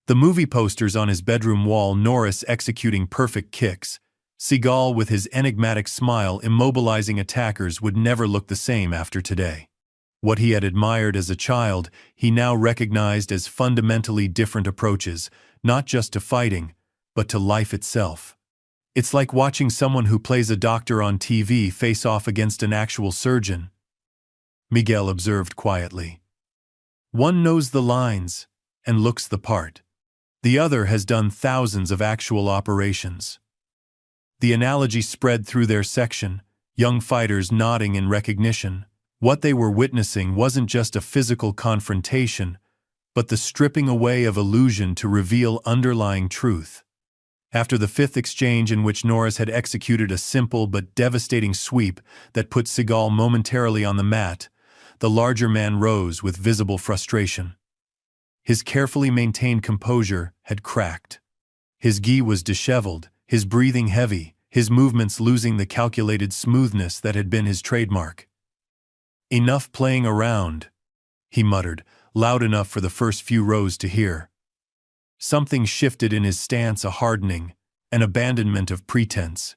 The movie posters on his bedroom wall, Norris executing perfect kicks, Seagal with his enigmatic smile immobilizing attackers, would never look the same after today. What he had admired as a child, he now recognized as fundamentally different approaches, not just to fighting, but to life itself. It's like watching someone who plays a doctor on TV face off against an actual surgeon, Miguel observed quietly. One knows the lines and looks the part. The other has done thousands of actual operations. The analogy spread through their section, young fighters nodding in recognition. What they were witnessing wasn't just a physical confrontation, but the stripping away of illusion to reveal underlying truth. After the fifth exchange, in which Norris had executed a simple but devastating sweep that put Seagal momentarily on the mat, the larger man rose with visible frustration. His carefully maintained composure had cracked. His gi was disheveled, his breathing heavy, his movements losing the calculated smoothness that had been his trademark. "Enough playing around," he muttered, loud enough for the first few rows to hear. Something shifted in his stance, a hardening, an abandonment of pretense.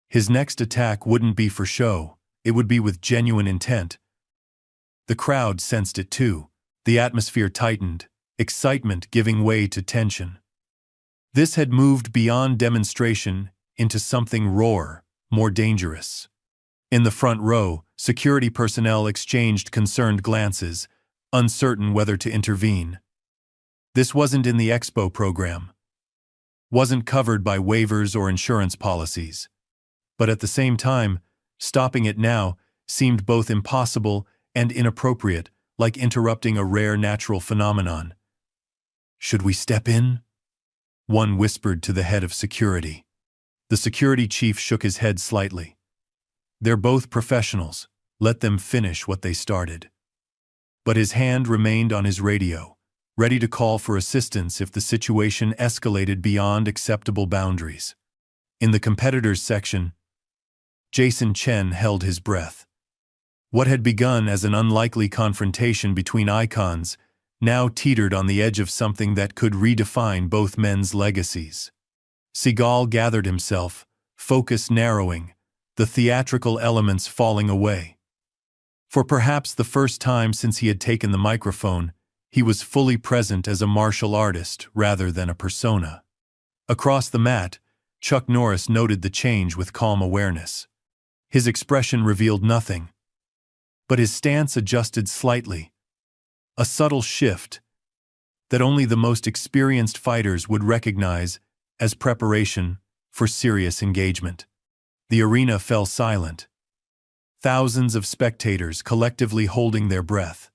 His next attack wouldn't be for show, it would be with genuine intent. The crowd sensed it too. The atmosphere tightened, excitement giving way to tension. This had moved beyond demonstration into something rawer, more dangerous. In the front row, security personnel exchanged concerned glances, uncertain whether to intervene. This wasn't in the expo program, wasn't covered by waivers or insurance policies. But at the same time, stopping it now seemed both impossible and inappropriate, like interrupting a rare natural phenomenon. "Should we step in?" one whispered to the head of security. The security chief shook his head slightly. "They're both professionals. Let them finish what they started." But his hand remained on his radio, ready to call for assistance if the situation escalated beyond acceptable boundaries. In the competitors section, Jason Chen held his breath. What had begun as an unlikely confrontation between icons now teetered on the edge of something that could redefine both men's legacies. Seagal gathered himself, focus narrowing, the theatrical elements falling away. For perhaps the first time since he had taken the microphone, he was fully present as a martial artist rather than a persona. Across the mat, Chuck Norris noted the change with calm awareness. His expression revealed nothing, but his stance adjusted slightly. A subtle shift that only the most experienced fighters would recognize as preparation for serious engagement. The arena fell silent. Thousands of spectators collectively holding their breath.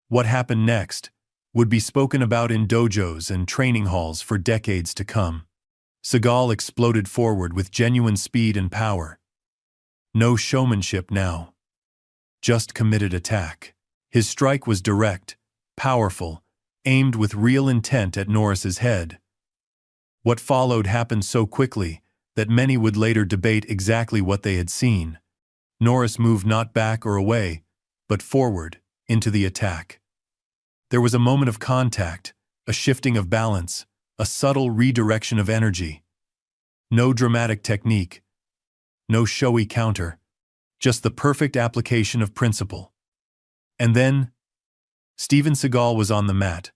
What happened next would be spoken about in dojos and training halls for decades to come. Seagal exploded forward with genuine speed and power. No showmanship now. Just committed attack. His strike was direct, powerful, aimed with real intent at Norris's head. What followed happened so quickly that many would later debate exactly what they had seen. Norris moved not back or away, but forward, into the attack. There was a moment of contact, a shifting of balance, a subtle redirection of energy. No dramatic technique, no showy counter, just the perfect application of principle. And then, Steven Seagal was on the mat,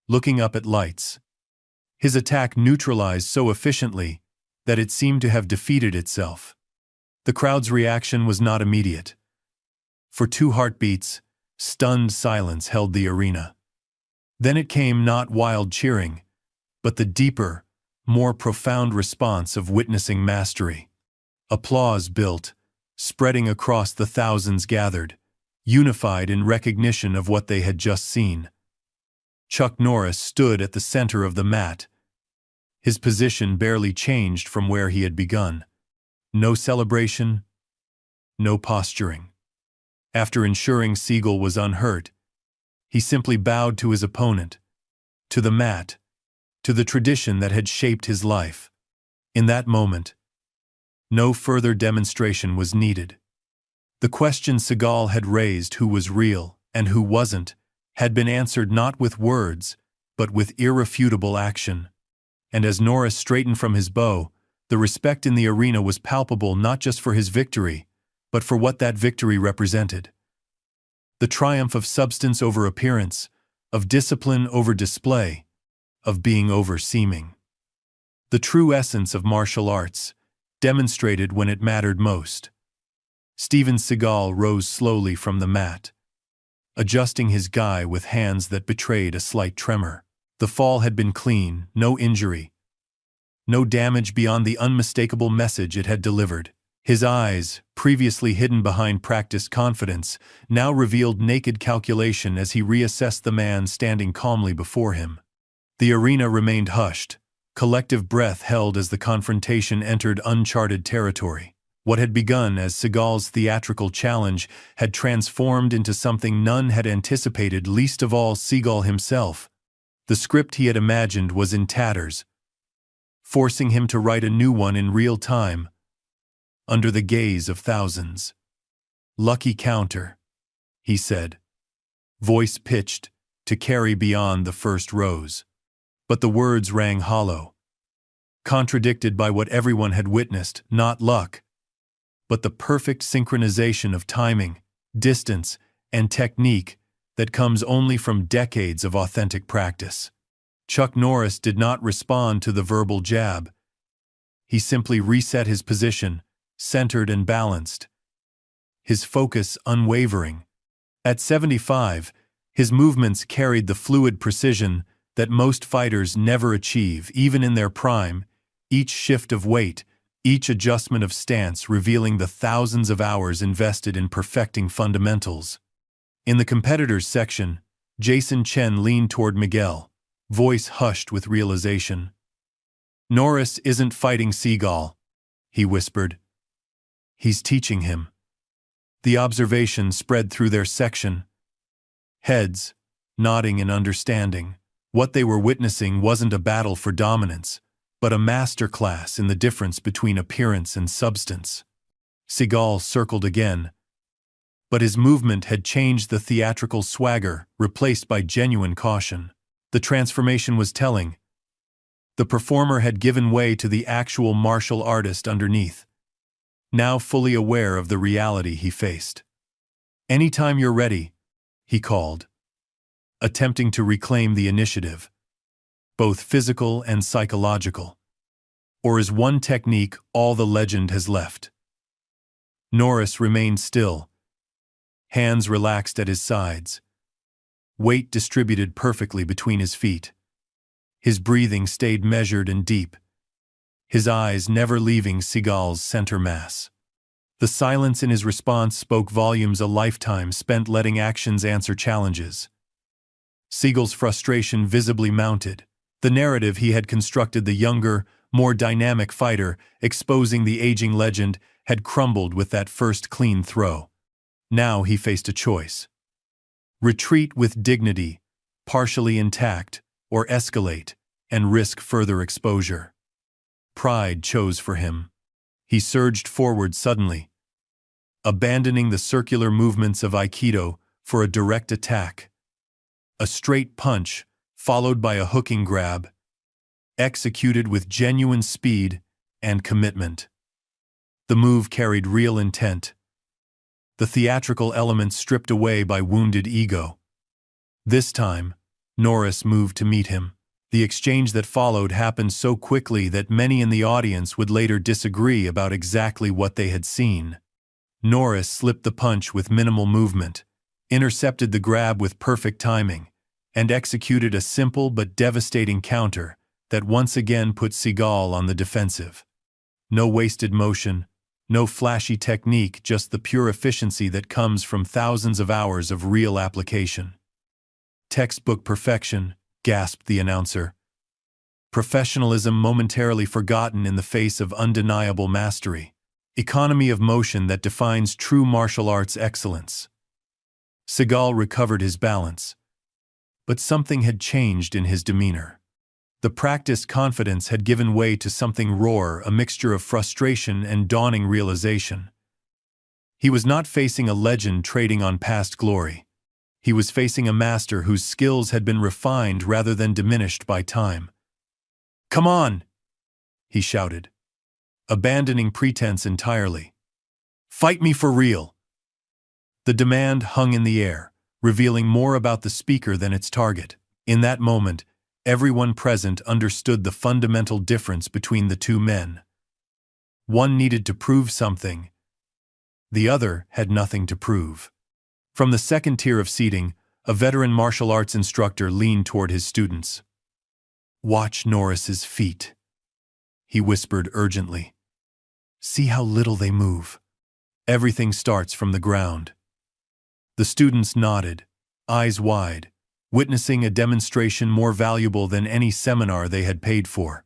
looking up at lights. His attack neutralized so efficiently that it seemed to have defeated itself. The crowd's reaction was not immediate. For 2 heartbeats, stunned silence held the arena. Then it came, not wild cheering, but the deeper, more profound response of witnessing mastery. Applause built, spreading across the thousands gathered, unified in recognition of what they had just seen. Chuck Norris stood at the center of the mat. His position barely changed from where he had begun. No celebration, no posturing. After ensuring Seagal was unhurt, he simply bowed to his opponent, to the mat, to the tradition that had shaped his life. In that moment, no further demonstration was needed. The question Seagal had raised, who was real and who wasn't, had been answered not with words, but with irrefutable action. And as Norris straightened from his bow, the respect in the arena was palpable, not just for his victory, but for what that victory represented. The triumph of substance over appearance, of discipline over display, of being over seeming. The true essence of martial arts, demonstrated when it mattered most. Steven Seagal rose slowly from the mat, adjusting his gi with hands that betrayed a slight tremor. The fall had been clean, no injury, no damage beyond the unmistakable message it had delivered. His eyes, previously hidden behind practiced confidence, now revealed naked calculation as he reassessed the man standing calmly before him. The arena remained hushed, collective breath held as the confrontation entered uncharted territory. What had begun as Seagal's theatrical challenge had transformed into something none had anticipated, least of all Seagal himself. The script he had imagined was in tatters, forcing him to write a new one in real time, under the gaze of thousands. "Lucky counter," he said, voice pitched to carry beyond the first rows. But the words rang hollow, contradicted by what everyone had witnessed. Not luck, but the perfect synchronization of timing, distance, and technique that comes only from decades of authentic practice. Chuck Norris did not respond to the verbal jab. He simply reset his position, centered and balanced, his focus unwavering. At 75, his movements carried the fluid precision that most fighters never achieve, even in their prime, each shift of weight, each adjustment of stance revealing the thousands of hours invested in perfecting fundamentals. In the competitors section, Jason Chen leaned toward Miguel, voice hushed with realization. "Norris isn't fighting Seagal," he whispered. "He's teaching him." The observation spread through their section, heads nodding in understanding. What they were witnessing wasn't a battle for dominance, but a masterclass in the difference between appearance and substance. Seagal circled again, but his movement had changed the theatrical swagger, replaced by genuine caution. The transformation was telling. The performer had given way to the actual martial artist underneath, now fully aware of the reality he faced. "Anytime you're ready," he called, attempting to reclaim the initiative, both physical and psychological. Or is one technique all the legend has left? Norris remained still, hands relaxed at his sides, weight distributed perfectly between his feet. His breathing stayed measured and deep, his eyes never leaving Seagal's center mass. The silence in his response spoke volumes, a lifetime spent letting actions answer challenges. Seagal's frustration visibly mounted. The narrative he had constructed, the younger, more dynamic fighter, exposing the aging legend, had crumbled with that first clean throw. Now he faced a choice. Retreat with dignity, partially intact, or escalate, and risk further exposure. Pride chose for him. He surged forward suddenly, abandoning the circular movements of Aikido for a direct attack. A straight punch, followed by a hooking grab, executed with genuine speed and commitment. The move carried real intent, the theatrical elements stripped away by wounded ego. This time, Norris moved to meet him. The exchange that followed happened so quickly that many in the audience would later disagree about exactly what they had seen. Norris slipped the punch with minimal movement, intercepted the grab with perfect timing, and executed a simple but devastating counter that once again put Seagal on the defensive. No wasted motion, no flashy technique, just the pure efficiency that comes from thousands of hours of real application. "Textbook perfection," gasped the announcer. Professionalism momentarily forgotten in the face of undeniable mastery. Economy of motion that defines true martial arts excellence. Seagal recovered his balance, but something had changed in his demeanor. The practiced confidence had given way to something rawer, a mixture of frustration and dawning realization. He was not facing a legend trading on past glory. He was facing a master whose skills had been refined rather than diminished by time. "Come on!" he shouted, abandoning pretense entirely. "Fight me for real!" The demand hung in the air, revealing more about the speaker than its target. In that moment, Everyone present understood the fundamental difference between the two men. One needed to prove something. The other had nothing to prove. From the second tier of seating, a veteran martial arts instructor leaned toward his students. "Watch Norris's feet," he whispered urgently. "See how little they move. Everything starts from the ground." The students nodded, eyes wide, witnessing a demonstration more valuable than any seminar they had paid for.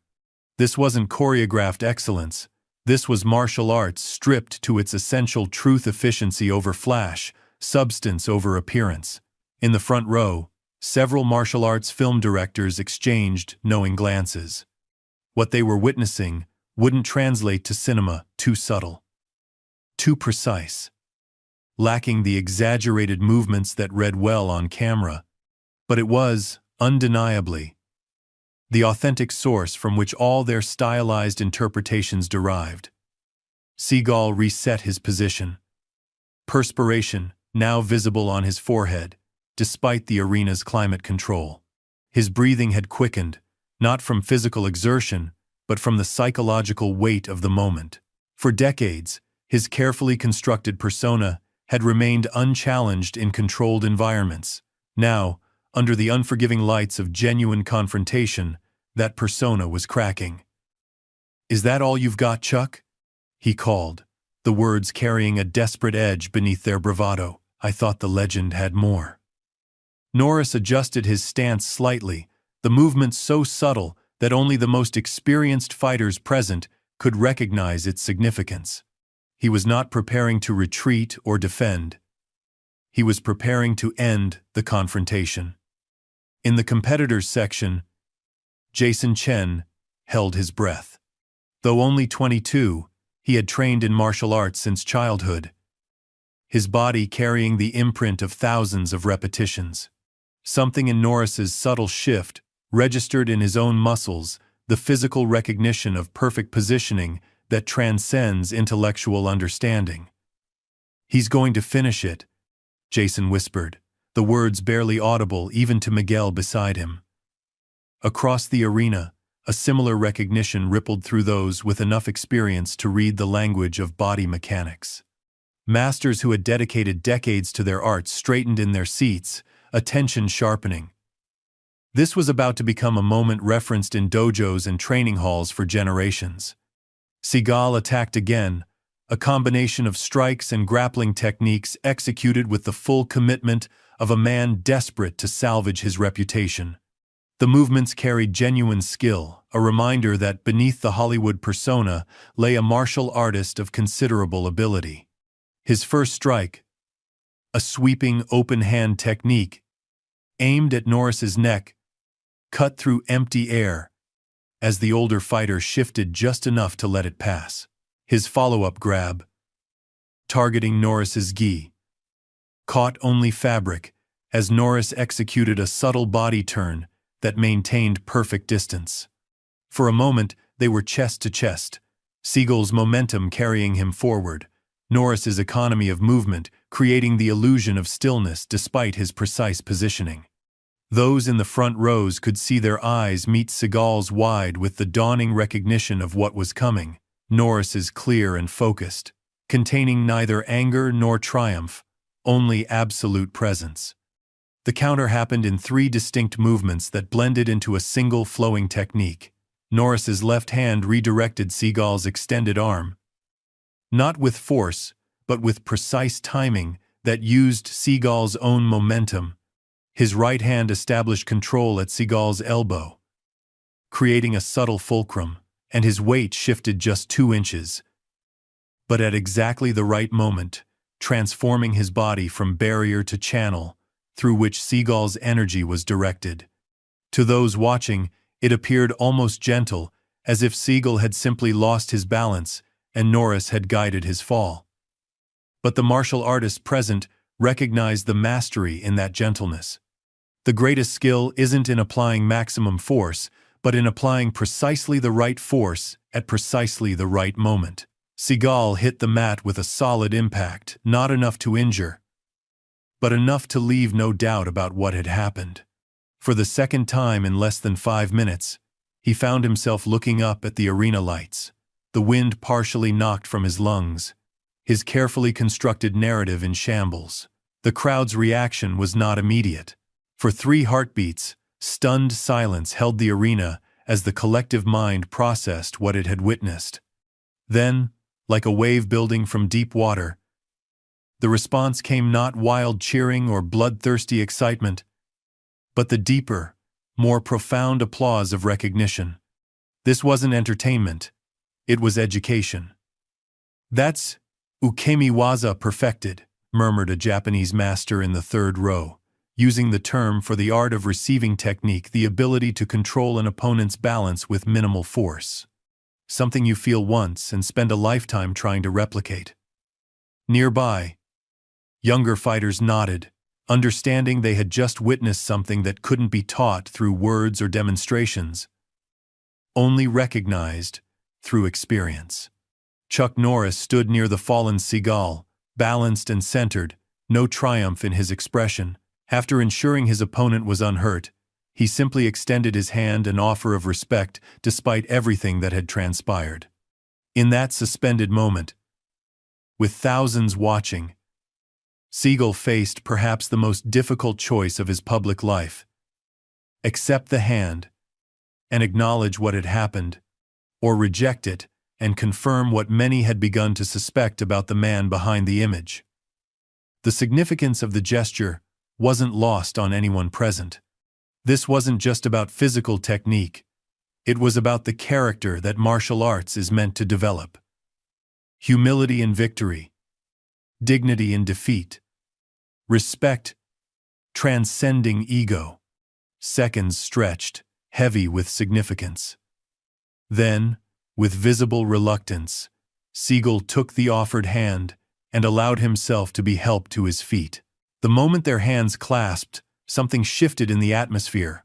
This wasn't choreographed excellence. This was martial arts stripped to its essential truth: efficiency over flash, substance over appearance. In the front row, several martial arts film directors exchanged knowing glances. What they were witnessing wouldn't translate to cinema: too subtle, too precise, lacking the exaggerated movements that read well on camera. But it was, undeniably, the authentic source from which all their stylized interpretations derived. Seagal reset his position. Perspiration now visible on his forehead, despite the arena's climate control. His breathing had quickened, not from physical exertion, but from the psychological weight of the moment. For decades, his carefully constructed persona had remained unchallenged in controlled environments. Now, under the unforgiving lights of genuine confrontation, that persona was cracking. "Is that all you've got, Chuck?" he called, the words carrying a desperate edge beneath their bravado. "I thought the legend had more." Norris adjusted his stance slightly, the movement so subtle that only the most experienced fighters present could recognize its significance. He was not preparing to retreat or defend. He was preparing to end the confrontation. In the competitors section, Jason Chen held his breath. Though only 22, he had trained in martial arts since childhood, his body carrying the imprint of thousands of repetitions. Something in Norris's subtle shift registered in his own muscles, the physical recognition of perfect positioning that transcends intellectual understanding. "He's going to finish it," Jason whispered, the words barely audible even to Miguel beside him. Across the arena, a similar recognition rippled through those with enough experience to read the language of body mechanics. Masters who had dedicated decades to their art straightened in their seats, attention sharpening. This was about to become a moment referenced in dojos and training halls for generations. Seagal attacked again, a combination of strikes and grappling techniques executed with the full commitment of a man desperate to salvage his reputation. The movements carried genuine skill, a reminder that beneath the Hollywood persona lay a martial artist of considerable ability. His first strike, a sweeping open-hand technique, aimed at Norris's neck, cut through empty air, as the older fighter shifted just enough to let it pass. His follow-up grab, targeting Norris's gi, caught only fabric as Norris executed a subtle body turn that maintained perfect distance. For a moment, they were chest to chest, Seagal's momentum carrying him forward, Norris's economy of movement creating the illusion of stillness despite his precise positioning. Those in the front rows could see their eyes meet Seagal's wide with the dawning recognition of what was coming. Norris's clear and focused, containing neither anger nor triumph, only absolute presence. The counter happened in 3 distinct movements that blended into a single flowing technique. Norris's left hand redirected Seagal's extended arm, not with force, but with precise timing that used Seagal's own momentum. His right hand established control at Seagal's elbow, creating a subtle fulcrum, and his weight shifted just 2 inches. But at exactly the right moment, transforming his body from barrier to channel, through which Seagal's energy was directed. To those watching, it appeared almost gentle, as if Seagal had simply lost his balance and Norris had guided his fall. But the martial artists present recognized the mastery in that gentleness. The greatest skill isn't in applying maximum force, but in applying precisely the right force at precisely the right moment. Seagal hit the mat with a solid impact, not enough to injure, but enough to leave no doubt about what had happened. For the second time in less than 5 minutes, he found himself looking up at the arena lights, the wind partially knocked from his lungs, his carefully constructed narrative in shambles. The crowd's reaction was not immediate. For 3 heartbeats, stunned silence held the arena as the collective mind processed what it had witnessed. Then, like a wave building from deep water, the response came, not wild cheering or bloodthirsty excitement, but the deeper, more profound applause of recognition. This wasn't entertainment, it was education. "That's ukemiwaza perfected," murmured a Japanese master in the third row, using the term for the art of receiving technique, the ability to control an opponent's balance with minimal force. Something you feel once and spend a lifetime trying to replicate. Nearby, younger fighters nodded, understanding they had just witnessed something that couldn't be taught through words or demonstrations, only recognized through experience. Chuck Norris stood near the fallen Seagal, balanced and centered, no triumph in his expression. After ensuring his opponent was unhurt, he simply extended his hand in offer of respect despite everything that had transpired. In that suspended moment, with thousands watching, Seagal faced perhaps the most difficult choice of his public life: accept the hand and acknowledge what had happened, or reject it and confirm what many had begun to suspect about the man behind the image. The significance of the gesture wasn't lost on anyone present. This wasn't just about physical technique. It was about the character that martial arts is meant to develop. Humility in victory, dignity in defeat, respect transcending ego. Seconds stretched, heavy with significance. Then, with visible reluctance, Seagal took the offered hand and allowed himself to be helped to his feet. The moment their hands clasped, something shifted in the atmosphere.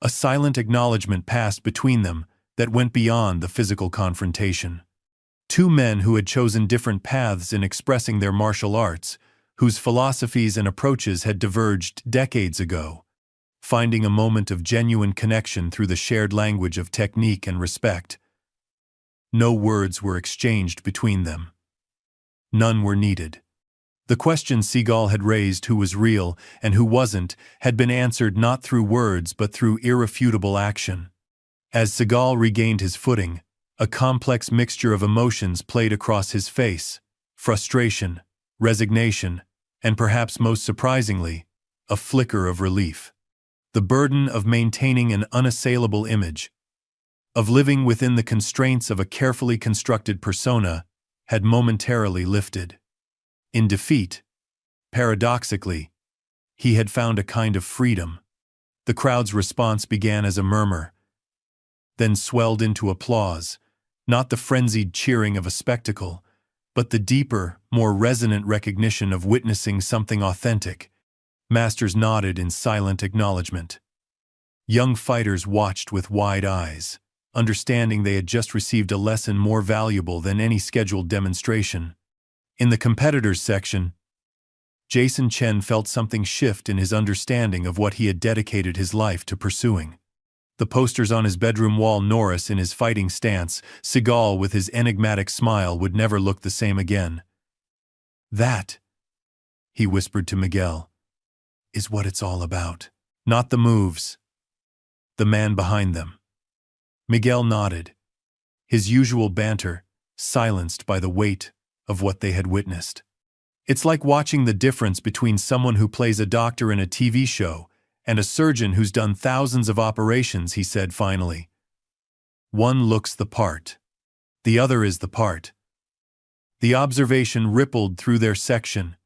A silent acknowledgement passed between them that went beyond the physical confrontation. 2 men who had chosen different paths in expressing their martial arts, whose philosophies and approaches had diverged decades ago, finding a moment of genuine connection through the shared language of technique and respect. No words were exchanged between them. None were needed. The question Seagal had raised, who was real and who wasn't, had been answered not through words but through irrefutable action. As Seagal regained his footing, a complex mixture of emotions played across his face: frustration, resignation, and perhaps most surprisingly, a flicker of relief. The burden of maintaining an unassailable image, of living within the constraints of a carefully constructed persona, had momentarily lifted. In defeat, paradoxically, he had found a kind of freedom. The crowd's response began as a murmur, then swelled into applause, not the frenzied cheering of a spectacle, but the deeper, more resonant recognition of witnessing something authentic. Masters nodded in silent acknowledgement. Young fighters watched with wide eyes, understanding they had just received a lesson more valuable than any scheduled demonstration. In the competitors section, Jason Chen felt something shift in his understanding of what he had dedicated his life to pursuing. The posters on his bedroom wall, Norris in his fighting stance, Seagal with his enigmatic smile, would never look the same again. "That," he whispered to Miguel, "is what it's all about. Not the moves. The man behind them." Miguel nodded, his usual banter silenced by the weight of what they had witnessed. "It's like watching the difference between someone who plays a doctor in a TV show and a surgeon who's done thousands of operations," he said finally. "One looks the part. The other is the part." The observation rippled through their section.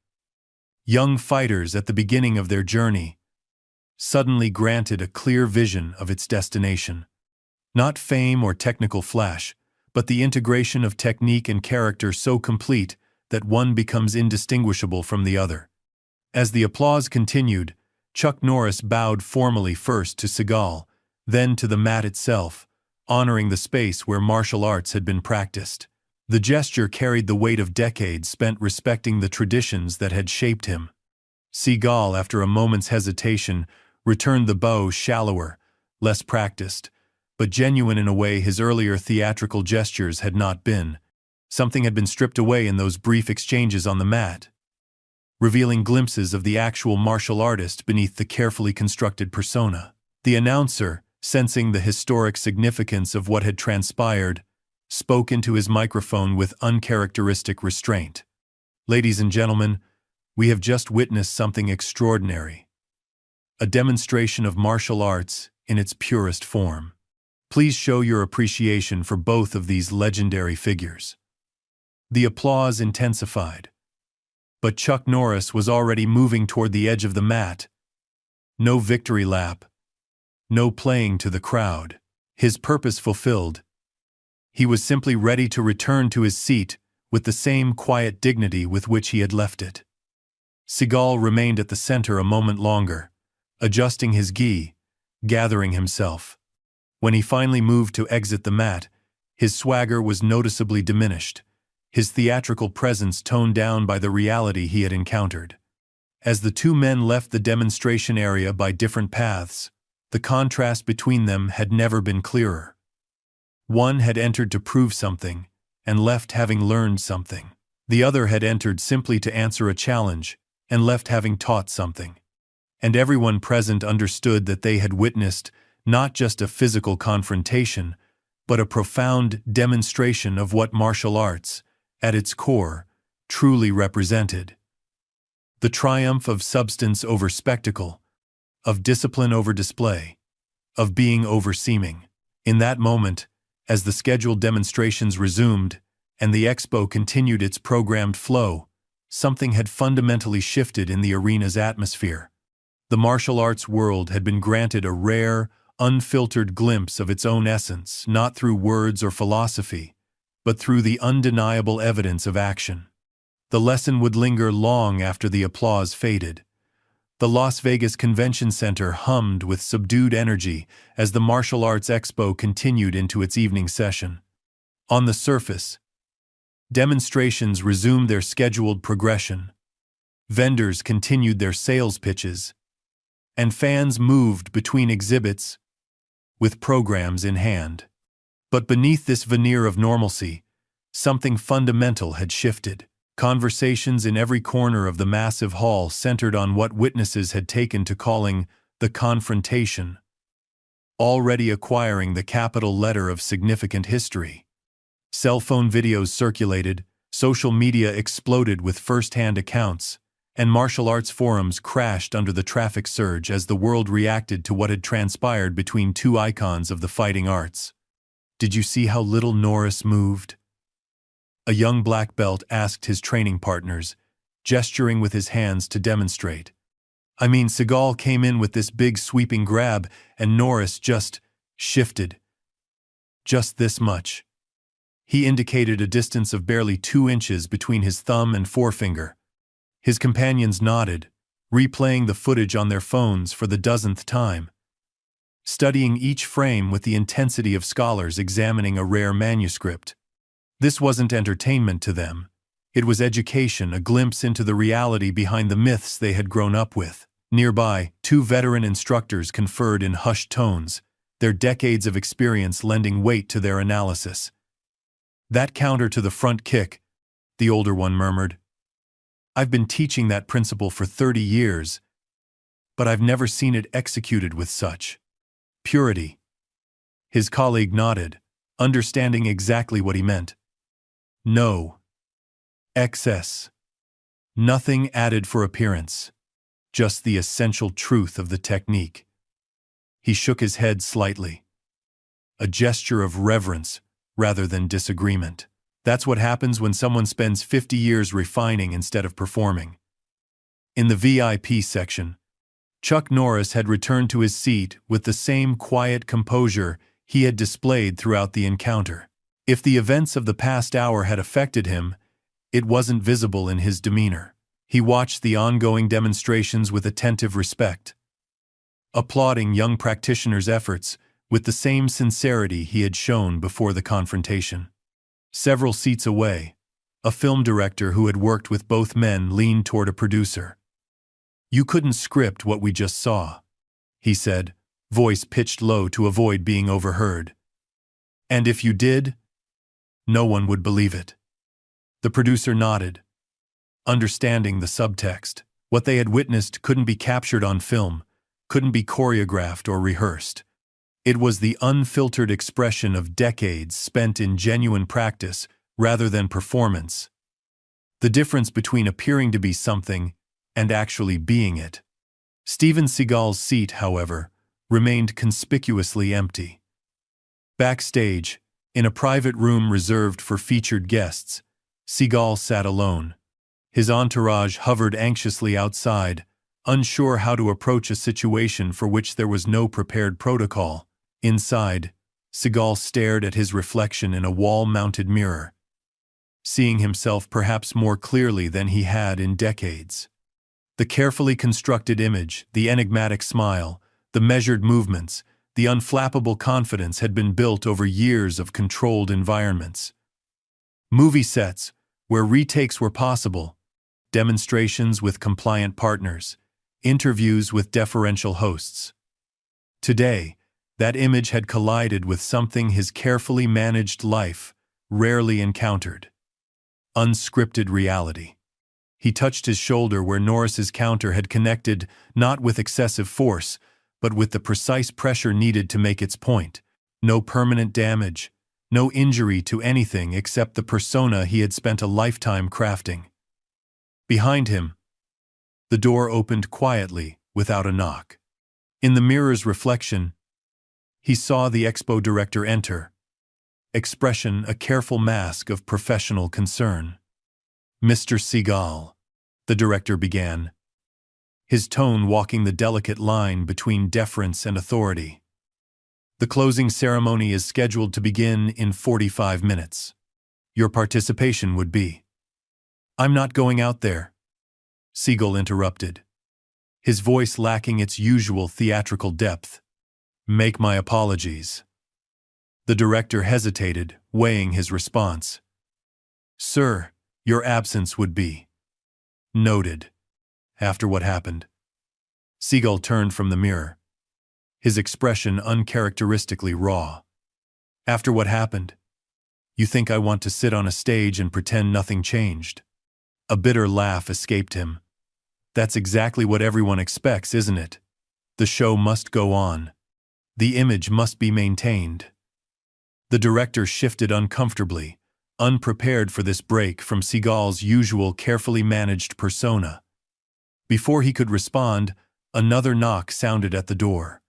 Young fighters at the beginning of their journey, suddenly granted a clear vision of its destination. Not fame or technical flash, but the integration of technique and character so complete that one becomes indistinguishable from the other. As the applause continued, Chuck Norris bowed formally first to Seagal, then to the mat itself, honoring the space where martial arts had been practiced. The gesture carried the weight of decades spent respecting the traditions that had shaped him. Seagal, after a moment's hesitation, returned the bow shallower, less practiced, but genuine in a way his earlier theatrical gestures had not been. Something had been stripped away in those brief exchanges on the mat, revealing glimpses of the actual martial artist beneath the carefully constructed persona. The announcer, sensing the historic significance of what had transpired, spoke into his microphone with uncharacteristic restraint. "Ladies and gentlemen, we have just witnessed something extraordinary. A demonstration of martial arts in its purest form. Please show your appreciation for both of these legendary figures." The applause intensified, but Chuck Norris was already moving toward the edge of the mat. No victory lap, no playing to the crowd. His purpose fulfilled. He was simply ready to return to his seat with the same quiet dignity with which he had left it. Seagal remained at the center a moment longer, adjusting his gi, gathering himself. When he finally moved to exit the mat, his swagger was noticeably diminished, his theatrical presence toned down by the reality he had encountered. As the two men left the demonstration area by different paths, the contrast between them had never been clearer. One had entered to prove something, and left having learned something. The other had entered simply to answer a challenge, and left having taught something. And everyone present understood that they had witnessed not just a physical confrontation, but a profound demonstration of what martial arts, at its core, truly represented. The triumph of substance over spectacle, of discipline over display, of being over seeming. In that moment, as the scheduled demonstrations resumed and the expo continued its programmed flow, something had fundamentally shifted in the arena's atmosphere. The martial arts world had been granted a rare, unfiltered glimpse of its own essence, not through words or philosophy, but through the undeniable evidence of action. The lesson would linger long after the applause faded. The Las Vegas Convention Center hummed with subdued energy as the Martial Arts Expo continued into its evening session. On the surface, demonstrations resumed their scheduled progression. Vendors continued their sales pitches, and fans moved between exhibits with programs in hand. But beneath this veneer of normalcy, something fundamental had shifted. Conversations in every corner of the massive hall centered on what witnesses had taken to calling the confrontation, already acquiring the capital letter of significant history. Cell phone videos circulated, social media exploded with first-hand accounts, and martial arts forums crashed under the traffic surge as the world reacted to what had transpired between two icons of the fighting arts. "Did you see how little Norris moved?" A young black belt asked his training partners, gesturing with his hands to demonstrate. "I mean, Seagal came in with this big sweeping grab, and Norris just shifted. Just this much." He indicated a distance of barely 2 inches between his thumb and forefinger. His companions nodded, replaying the footage on their phones for the dozenth time, studying each frame with the intensity of scholars examining a rare manuscript. This wasn't entertainment to them. It was education, a glimpse into the reality behind the myths they had grown up with. Nearby, 2 veteran instructors conferred in hushed tones, their decades of experience lending weight to their analysis. "That counter to the front kick," the older one murmured. "I've been teaching that principle for 30 years, but I've never seen it executed with such purity." His colleague nodded, understanding exactly what he meant. No excess. Nothing added for appearance. Just the essential truth of the technique. He shook his head slightly. A gesture of reverence rather than disagreement. That's what happens when someone spends 50 years refining instead of performing. In the VIP section, Chuck Norris had returned to his seat with the same quiet composure he had displayed throughout the encounter. If the events of the past hour had affected him, it wasn't visible in his demeanor. He watched the ongoing demonstrations with attentive respect, applauding young practitioners' efforts with the same sincerity he had shown before the confrontation. Several seats away, a film director who had worked with both men leaned toward a producer. "You couldn't script what we just saw," he said, voice pitched low to avoid being overheard. And if you did, no one would believe it. The producer nodded, understanding the subtext. What they had witnessed couldn't be captured on film, couldn't be choreographed or rehearsed. It was the unfiltered expression of decades spent in genuine practice rather than performance. The difference between appearing to be something and actually being it. Steven Seagal's seat, however, remained conspicuously empty. Backstage, in a private room reserved for featured guests, Seagal sat alone. His entourage hovered anxiously outside, unsure how to approach a situation for which there was no prepared protocol. Inside, Seagal stared at his reflection in a wall-mounted mirror, seeing himself perhaps more clearly than he had in decades. The carefully constructed image, the enigmatic smile, the measured movements, the unflappable confidence had been built over years of controlled environments. Movie sets, where retakes were possible, demonstrations with compliant partners, interviews with deferential hosts. Today, that image had collided with something his carefully managed life rarely encountered: unscripted reality. He touched his shoulder where Norris's counter had connected not with excessive force, but with the precise pressure needed to make its point. No permanent damage, no injury to anything except the persona he had spent a lifetime crafting. Behind him, the door opened quietly, without a knock. In the mirror's reflection, he saw the expo director enter, expression a careful mask of professional concern. "Mr. Seagal," the director began, his tone walking the delicate line between deference and authority. "The closing ceremony is scheduled to begin in 45 minutes. Your participation would be—" "I'm not going out there," Seagal interrupted, his voice lacking its usual theatrical depth. "Make my apologies." The director hesitated, weighing his response. "Sir, your absence would be noted after what happened." Seagal turned from the mirror, his expression uncharacteristically raw. "After what happened? You think I want to sit on a stage and pretend nothing changed?" A bitter laugh escaped him. "That's exactly what everyone expects, isn't it? The show must go on. The image must be maintained." The director shifted uncomfortably, unprepared for this break from Seagal's usual carefully managed persona. Before he could respond, another knock sounded at the door.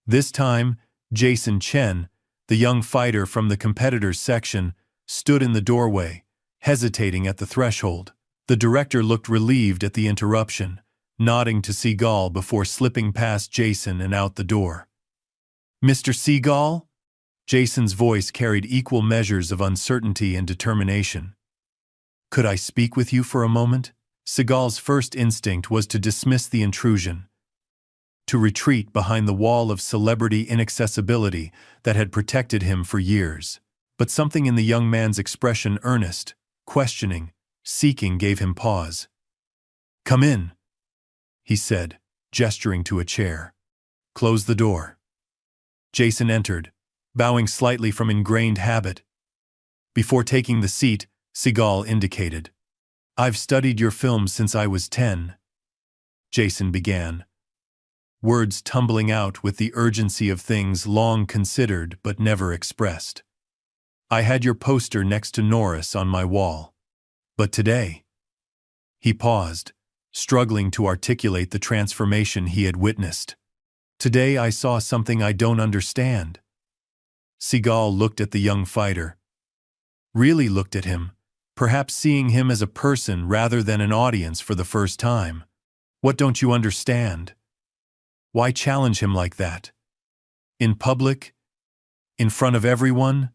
This time, Jason Chen, the young fighter from the competitors section, stood in the doorway, hesitating at the threshold. The director looked relieved at the interruption, nodding to Seagal before slipping past Jason and out the door. "Mr. Seagal?" Jason's voice carried equal measures of uncertainty and determination. "Could I speak with you for a moment?" Seagal's first instinct was to dismiss the intrusion, to retreat behind the wall of celebrity inaccessibility that had protected him for years. But something in the young man's expression, earnest, questioning, seeking, gave him pause. "Come in," he said, gesturing to a chair. "Close the door." Jason entered, bowing slightly from ingrained habit. Before taking the seat, Seagal indicated, "I've studied your films since I was 10. Jason began, words tumbling out with the urgency of things long considered but never expressed. "I had your poster next to Norris on my wall. But today—" He paused, struggling to articulate the transformation he had witnessed. "Today I saw something I don't understand." Seagal looked at the young fighter. Really looked at him, perhaps seeing him as a person rather than an audience for the first time. "What don't you understand? Why challenge him like that? In public? In front of everyone?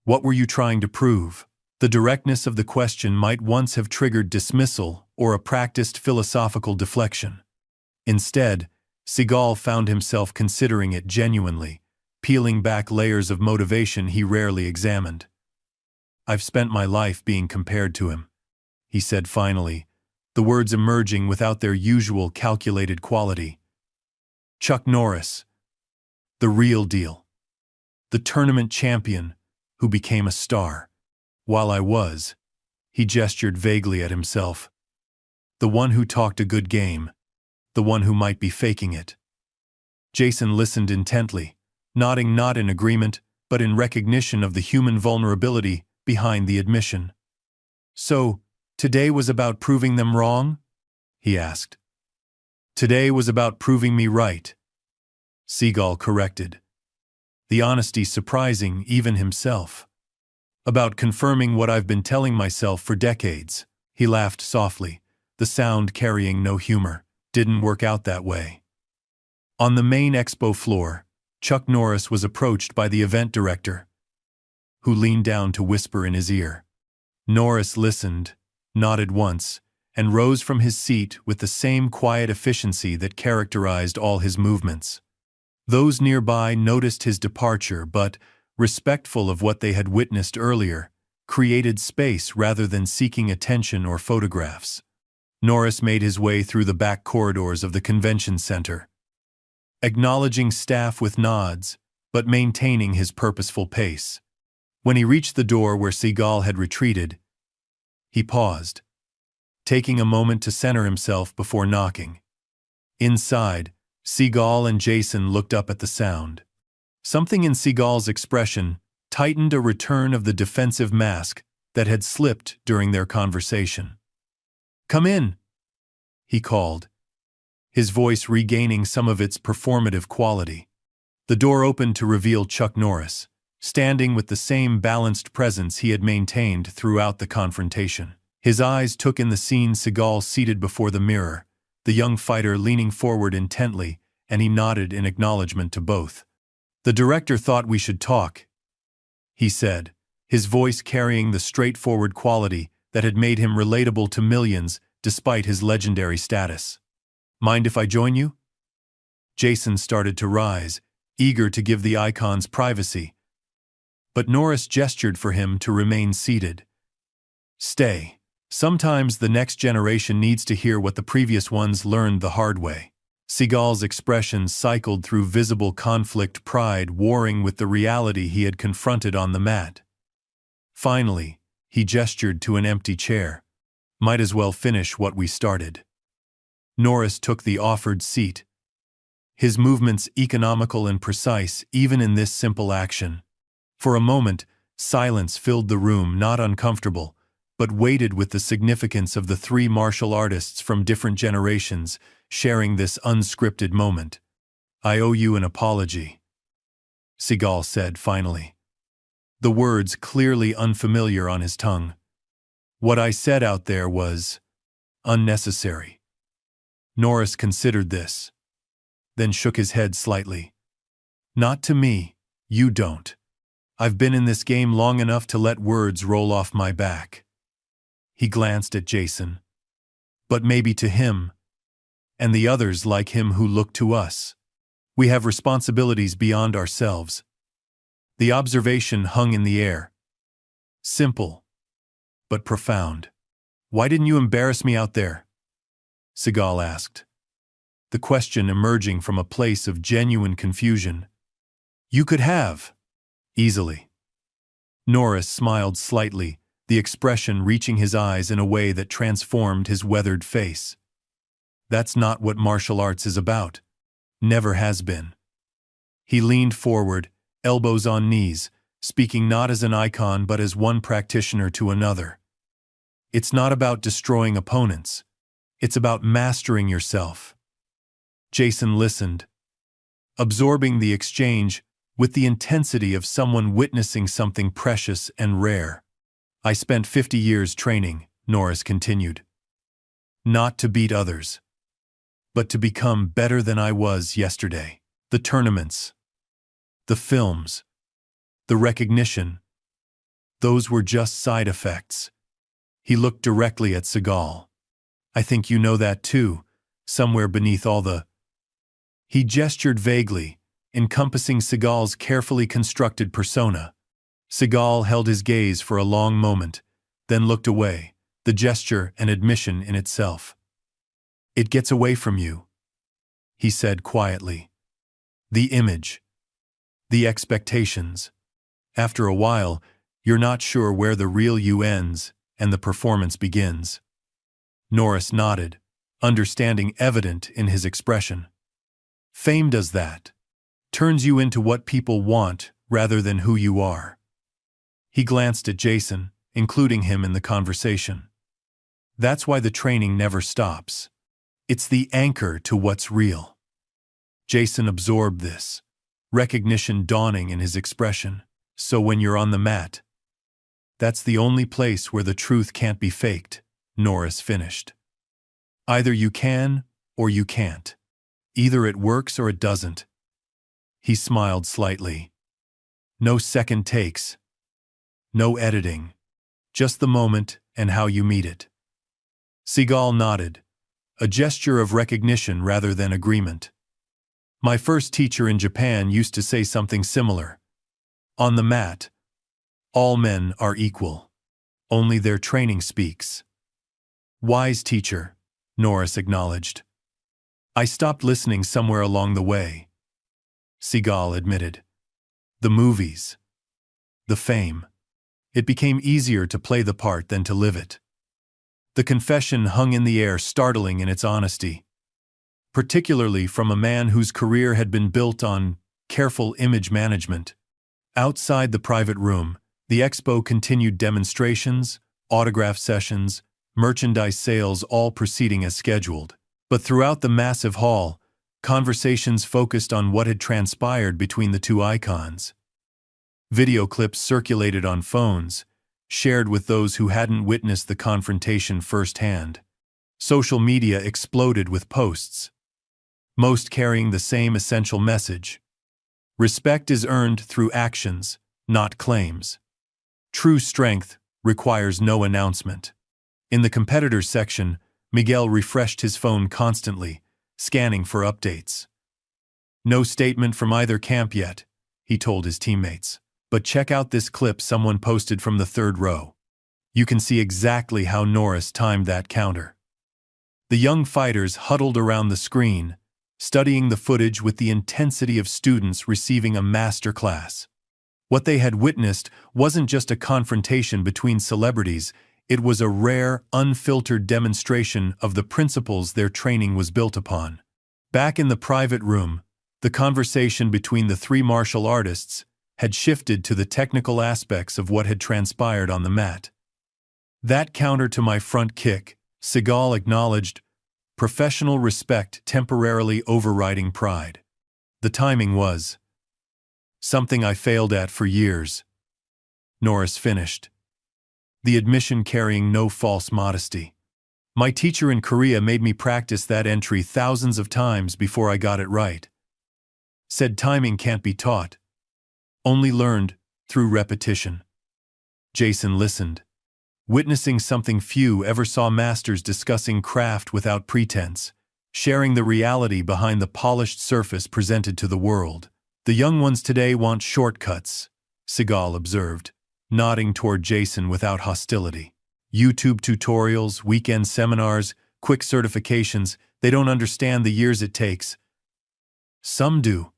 What were you trying to prove?" The directness of the question might once have triggered dismissal or a practiced philosophical deflection. Instead, Seagal found himself considering it genuinely, peeling back layers of motivation he rarely examined. "I've spent my life being compared to him," he said finally, the words emerging without their usual calculated quality. Chuck Norris, the real deal. The tournament champion who became a star. While I was, he gestured vaguely at himself. The one who talked a good game. The one who might be faking it. Jason listened intently, nodding not in agreement, but in recognition of the human vulnerability behind the admission. So, today was about proving them wrong? He asked. Today was about proving me right, Seagal corrected. The honesty surprising even himself. About confirming what I've been telling myself for decades. He laughed softly, the sound carrying no humor. Didn't work out that way. On the main expo floor, Chuck Norris was approached by the event director, who leaned down to whisper in his ear. Norris listened, nodded once, and rose from his seat with the same quiet efficiency that characterized all his movements. Those nearby noticed his departure but, respectful of what they had witnessed earlier, created space rather than seeking attention or photographs. Norris made his way through the back corridors of the convention center, acknowledging staff with nods, but maintaining his purposeful pace. When he reached the door where Seagal had retreated, he paused, taking a moment to center himself before knocking. Inside, Seagal and Jason looked up at the sound. Something in Seagal's expression tightened a return of the defensive mask that had slipped during their conversation. "Come in," he called, his voice regaining some of its performative quality. The door opened to reveal Chuck Norris, standing with the same balanced presence he had maintained throughout the confrontation. His eyes took in the scene: Seagal seated before the mirror, the young fighter leaning forward intently, and he nodded in acknowledgement to both. "The director thought we should talk," he said, his voice carrying the straightforward quality that had made him relatable to millions despite his legendary status. "Mind if I join you?" Jason started to rise, eager to give the icons privacy, but Norris gestured for him to remain seated. "Stay. Sometimes the next generation needs to hear what the previous ones learned the hard way." Seagal's expression cycled through visible conflict, pride warring with the reality he had confronted on the mat. Finally, he gestured to an empty chair. "Might as well finish what we started." Norris took the offered seat, his movements economical and precise even in this simple action. For a moment, silence filled the room, not uncomfortable, but weighted with the significance of the three martial artists from different generations sharing this unscripted moment. "I owe you an apology," Seagal said finally, the words clearly unfamiliar on his tongue. "What I said out there was unnecessary." Norris considered this, then shook his head slightly. "Not to me, you don't. I've been in this game long enough to let words roll off my back." He glanced at Jason. "But maybe to him, and the others like him who look to us. We have responsibilities beyond ourselves." The observation hung in the air. Simple, but profound. "Why didn't you embarrass me out there?" Seagal asked, the question emerging from a place of genuine confusion. "You could have. Easily." Norris smiled slightly, the expression reaching his eyes in a way that transformed his weathered face. "That's not what martial arts is about. Never has been." He leaned forward, elbows on knees, speaking not as an icon but as one practitioner to another. "It's not about destroying opponents. It's about mastering yourself." Jason listened, absorbing the exchange with the intensity of someone witnessing something precious and rare. "I spent 50 years training," Norris continued. "Not to beat others, but to become better than I was yesterday. The tournaments, the films, the recognition, those were just side effects." He looked directly at Seagal. "I think you know that too, somewhere beneath all the—" He gestured vaguely, encompassing Seagal's carefully constructed persona. Seagal held his gaze for a long moment, then looked away, the gesture an admission in itself. "It gets away from you," he said quietly. The image. The expectations. After a while, you're not sure where the real you ends and the performance begins. Norris nodded, understanding evident in his expression. Fame does that. Turns you into what people want rather than who you are. He glanced at Jason, including him in the conversation. That's why the training never stops. It's the anchor to what's real. Jason absorbed this, recognition dawning in his expression. So when you're on the mat, that's the only place where the truth can't be faked, Norris finished. Either you can or you can't. Either it works or it doesn't. He smiled slightly. No second takes. No editing. Just the moment and how you meet it. Seagal nodded, a gesture of recognition rather than agreement. My first teacher in Japan used to say something similar. On the mat, all men are equal. Only their training speaks. Wise teacher, Norris acknowledged. I stopped listening somewhere along the way. Seagal admitted. The movies. The fame. It became easier to play the part than to live it. The confession hung in the air, startling in its honesty. Particularly from a man whose career had been built on careful image management. Outside the private room, the expo continued demonstrations, autograph sessions, merchandise sales, all proceeding as scheduled. But throughout the massive hall, conversations focused on what had transpired between the two icons. Video clips circulated on phones, shared with those who hadn't witnessed the confrontation firsthand. Social media exploded with posts, most carrying the same essential message. Respect is earned through actions, not claims. True strength requires no announcement. In the competitors section, Miguel refreshed his phone constantly, scanning for updates. No statement from either camp yet, he told his teammates. But check out this clip someone posted from the third row. You can see exactly how Norris timed that counter. The young fighters huddled around the screen, studying the footage with the intensity of students receiving a master class. What they had witnessed wasn't just a confrontation between celebrities, it was a rare, unfiltered demonstration of the principles their training was built upon. Back in the private room, the conversation between the three martial artists had shifted to the technical aspects of what had transpired on the mat. That counter to my front kick, Seagal acknowledged, professional respect temporarily overriding pride. The timing was something I failed at for years. Norris finished, the admission carrying no false modesty. My teacher in Korea made me practice that entry thousands of times before I got it right. Said timing can't be taught, only learned through repetition. Jason listened, witnessing something few ever saw: masters discussing craft without pretense, sharing the reality behind the polished surface presented to the world. The young ones today want shortcuts, Seagal observed, nodding toward Jason without hostility. YouTube tutorials, weekend seminars, quick certifications, they don't understand the years it takes. Some do,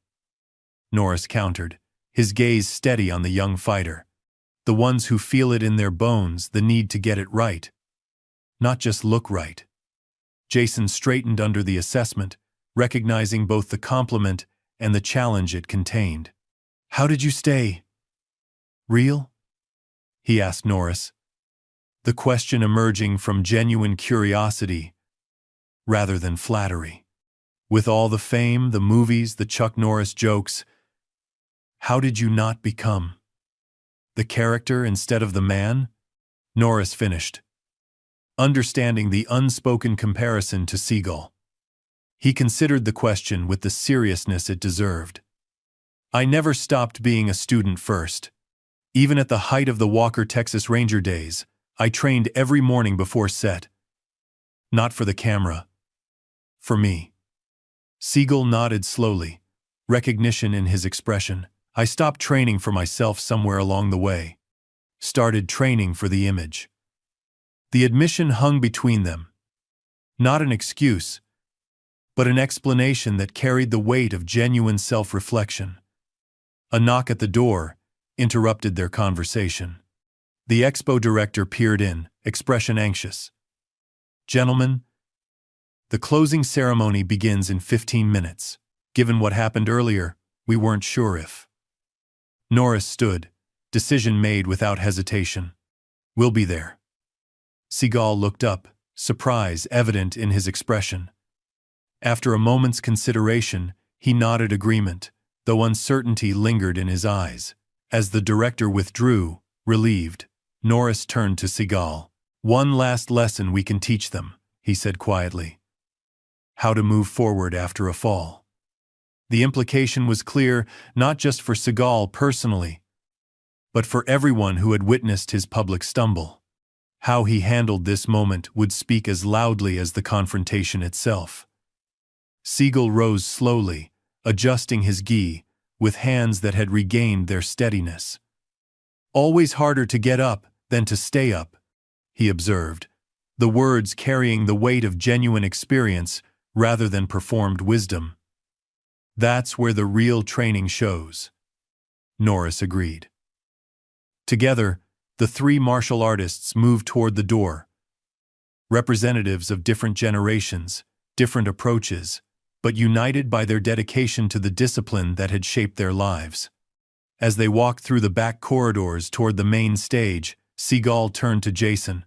Norris countered, his gaze steady on the young fighter. The ones who feel it in their bones, the need to get it right. Not just look right. Jason straightened under the assessment, recognizing both the compliment and the challenge it contained. How did you stay real? He asked Norris, the question emerging from genuine curiosity rather than flattery. With all the fame, the movies, the Chuck Norris jokes, how did you not become the character instead of the man? Norris finished, understanding the unspoken comparison to Seagal. He considered the question with the seriousness it deserved. I never stopped being a student first. Even at the height of the Walker Texas Ranger days, I trained every morning before set. Not for the camera. For me. Seagal nodded slowly, recognition in his expression. I stopped training for myself somewhere along the way. Started training for the image. The admission hung between them. Not an excuse, but an explanation that carried the weight of genuine self-reflection. A knock at the door interrupted their conversation. The expo director peered in, expression anxious. "Gentlemen, the closing ceremony begins in 15 minutes. Given what happened earlier, we weren't sure if." Norris stood, decision made without hesitation. "We'll be there." Seagal looked up, surprise evident in his expression. After a moment's consideration, he nodded agreement, though uncertainty lingered in his eyes. As the director withdrew, relieved, Norris turned to Seagal. "One last lesson we can teach them," he said quietly. "How to move forward after a fall." The implication was clear, not just for Seagal personally, but for everyone who had witnessed his public stumble. How he handled this moment would speak as loudly as the confrontation itself. Seagal rose slowly, adjusting his gi, with hands that had regained their steadiness. "Always harder to get up than to stay up," he observed, the words carrying the weight of genuine experience rather than performed wisdom. "That's where the real training shows." Norris agreed. Together, the three martial artists moved toward the door. Representatives of different generations, different approaches, but united by their dedication to the discipline that had shaped their lives. As they walked through the back corridors toward the main stage, Seagal turned to Jason.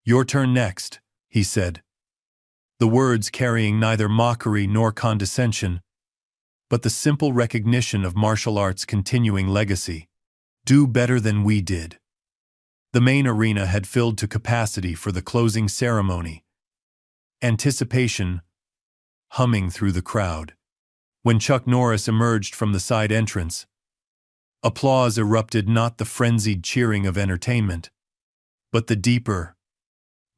"Your turn next," he said. The words carrying neither mockery nor condescension, but the simple recognition of martial arts' continuing legacy. "Do better than we did." The main arena had filled to capacity for the closing ceremony. Anticipation humming through the crowd. When Chuck Norris emerged from the side entrance, applause erupted, not the frenzied cheering of entertainment, but the deeper,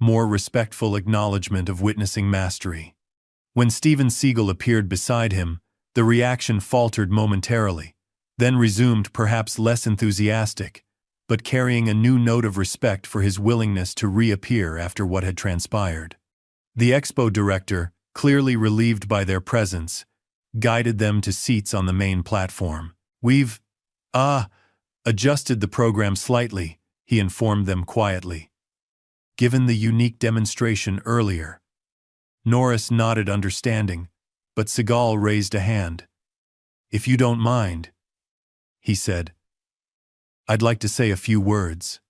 more respectful acknowledgement of witnessing mastery. When Steven Seagal appeared beside him, the reaction faltered momentarily, then resumed, perhaps less enthusiastic, but carrying a new note of respect for his willingness to reappear after what had transpired. The expo director, clearly relieved by their presence, guided them to seats on the main platform. "We've, adjusted the program slightly," he informed them quietly. "Given the unique demonstration earlier." Norris nodded understanding, but Seagal raised a hand. "If you don't mind," he said, "I'd like to say a few words."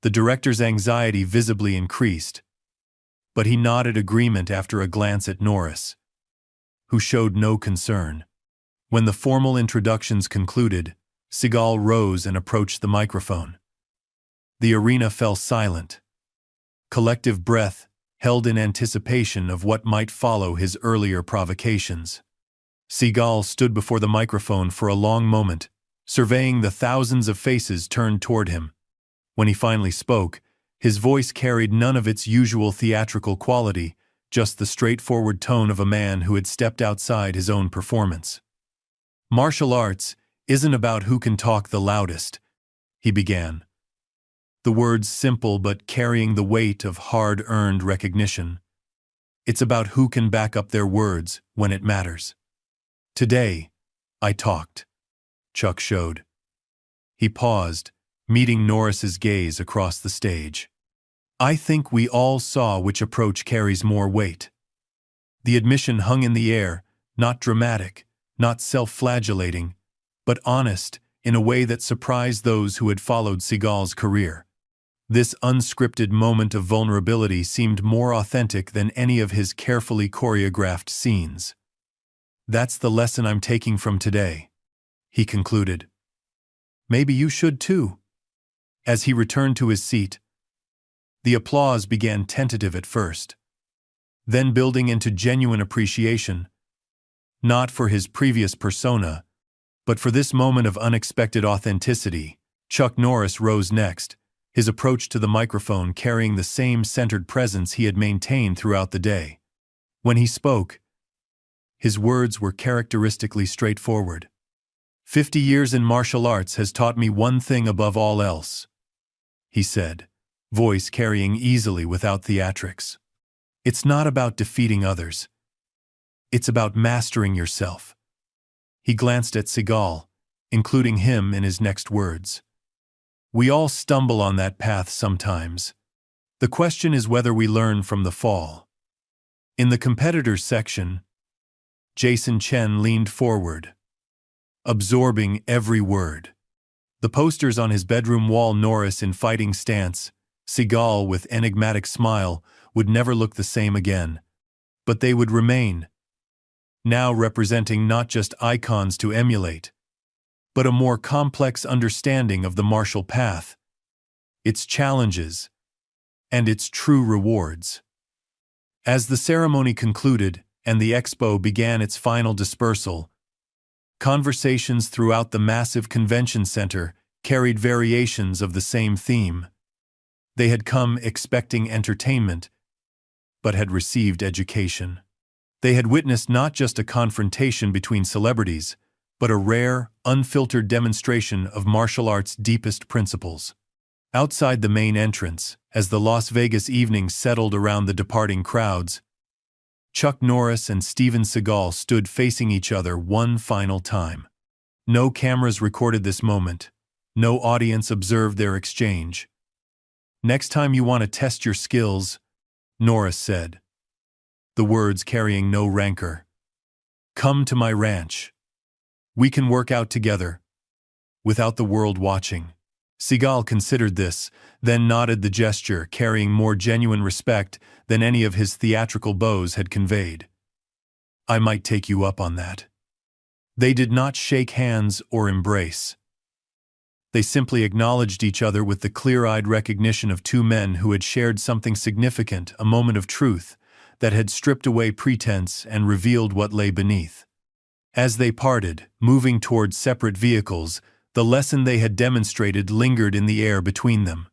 The director's anxiety visibly increased, but he nodded agreement after a glance at Norris, who showed no concern. When the formal introductions concluded, Seagal rose and approached the microphone. The arena fell silent. Collective breath held in anticipation of what might follow his earlier provocations. Seagal stood before the microphone for a long moment, surveying the thousands of faces turned toward him. When he finally spoke, his voice carried none of its usual theatrical quality, just the straightforward tone of a man who had stepped outside his own performance. "Martial arts isn't about who can talk the loudest," he began. The words simple but carrying the weight of hard-earned recognition. "It's about who can back up their words when it matters. Today, I talked." Chuck showed. He paused, meeting Norris's gaze across the stage. "I think we all saw which approach carries more weight." The admission hung in the air, not dramatic, not self-flagellating, but honest, in a way that surprised those who had followed Seagal's career. This unscripted moment of vulnerability seemed more authentic than any of his carefully choreographed scenes. "That's the lesson I'm taking from today," he concluded. "Maybe you should too." As he returned to his seat, the applause began tentative at first, then building into genuine appreciation, not for his previous persona, but for this moment of unexpected authenticity. Chuck Norris rose next, his approach to the microphone carrying the same centered presence he had maintained throughout the day. When he spoke, his words were characteristically straightforward. 50 years in martial arts has taught me one thing above all else," he said, voice carrying easily without theatrics. "It's not about defeating others. It's about mastering yourself. He glanced at Seagal, including him in his next words. We all stumble on that path sometimes. The question is whether we learn from the fall. In the competitors section, Jason Chen leaned forward, absorbing every word. The posters on his bedroom wall, Norris in fighting stance, Seagal with enigmatic smile, would never look the same again. But they would remain, now representing not just icons to emulate, but a more complex understanding of the martial path, its challenges, and its true rewards. As the ceremony concluded and the expo began its final dispersal, conversations throughout the massive convention center carried variations of the same theme. They had come expecting entertainment, but had received education. They had witnessed not just a confrontation between celebrities, but a rare, unfiltered demonstration of martial arts' deepest principles. Outside the main entrance, as the Las Vegas evening settled around the departing crowds, Chuck Norris and Steven Seagal stood facing each other one final time. No cameras recorded this moment. No audience observed their exchange. Next time you want to test your skills, Norris said, the words carrying no rancor, come to my ranch. We can work out together, without the world watching. Seagal considered this, then nodded, the gesture carrying more genuine respect than any of his theatrical bows had conveyed. I might take you up on that. They did not shake hands or embrace. They simply acknowledged each other with the clear-eyed recognition of two men who had shared something significant, a moment of truth that had stripped away pretense and revealed what lay beneath. As they parted, moving toward separate vehicles, the lesson they had demonstrated lingered in the air between them.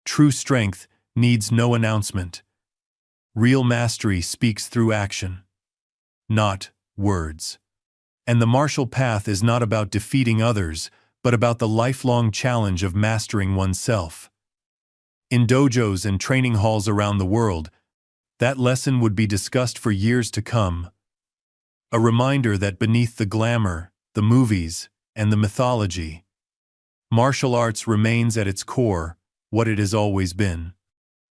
True strength needs no announcement. Real mastery speaks through action, not words. And the martial path is not about defeating others, but about the lifelong challenge of mastering oneself. In dojos and training halls around the world, that lesson would be discussed for years to come. A reminder that beneath the glamour, the movies, and the mythology, martial arts remains at its core what it has always been,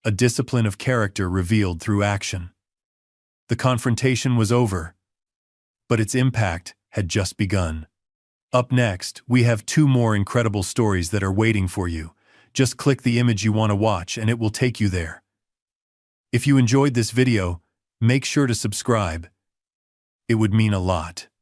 a discipline of character revealed through action. The confrontation was over, but its impact had just begun. Up next, we have two more incredible stories that are waiting for you. Just click the image you want to watch and it will take you there. If you enjoyed this video, make sure to subscribe. It would mean a lot.